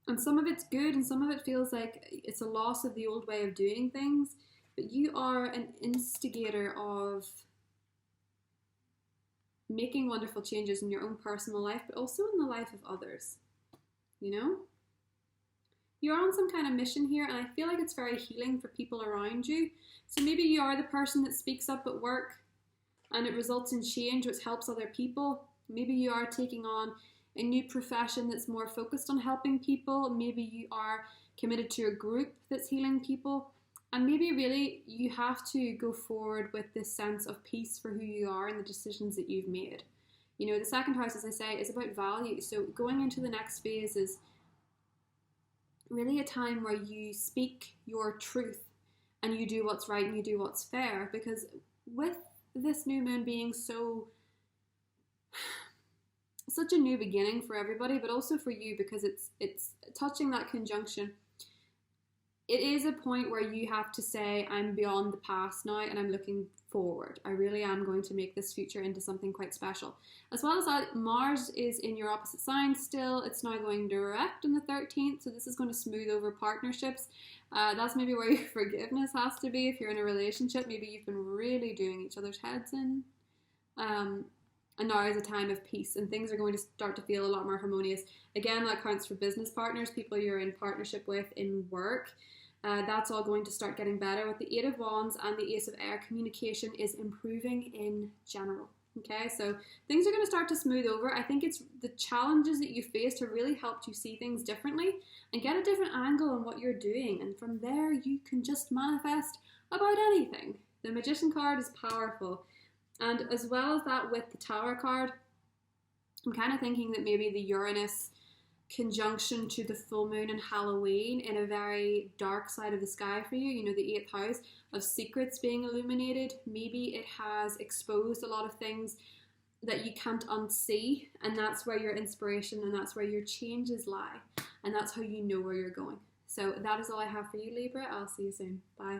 And some of it's good, and some of it feels like it's a loss of the old way of doing things. But you are an instigator of making wonderful changes in your own personal life, but also in the life of others. You know? You're on some kind of mission here, and I feel like it's very healing for people around you. So maybe you are the person that speaks up at work, and it results in change, which helps other people. Maybe you are taking on a new profession that's more focused on helping people. Maybe you are committed to a group that's healing people. And maybe really you have to go forward with this sense of peace for who you are and the decisions that you've made. You know, the 2nd house, as I say, is about value. So going into the next phase is really a time where you speak your truth and you do what's right and you do what's fair. Because with this new moon being such a new beginning for everybody, but also for you, because it's touching that conjunction it is a point where you have to say, I'm beyond the past now and I'm looking forward. I really am going to make this future into something quite special. As well as that, Mars is in your opposite sign still. It's now going direct on the 13th, so this is going to smooth over partnerships. That's maybe where your forgiveness has to be if you're in a relationship. Maybe you've been really doing each other's heads in. And now is a time of peace and things are going to start to feel a lot more harmonious. Again, that counts for business partners, people you're in partnership with in work. That's all going to start getting better. With the Eight of Wands and the Ace of Air, communication is improving in general. Okay, so things are going to start to smooth over. I think it's the challenges that you faced have really helped you see things differently and get a different angle on what you're doing. And from there, you can just manifest about anything. The Magician card is powerful. And as well as that, with the Tower card, I'm kind of thinking that maybe the Uranus conjunction to the full moon and Halloween in a very dark side of the sky for you, you know, the 8th house of secrets being illuminated, maybe it has exposed a lot of things that you can't unsee, and that's where your inspiration and that's where your changes lie, and that's how you know where you're going. So that is all I have for you, Libra. I'll see you soon. Bye.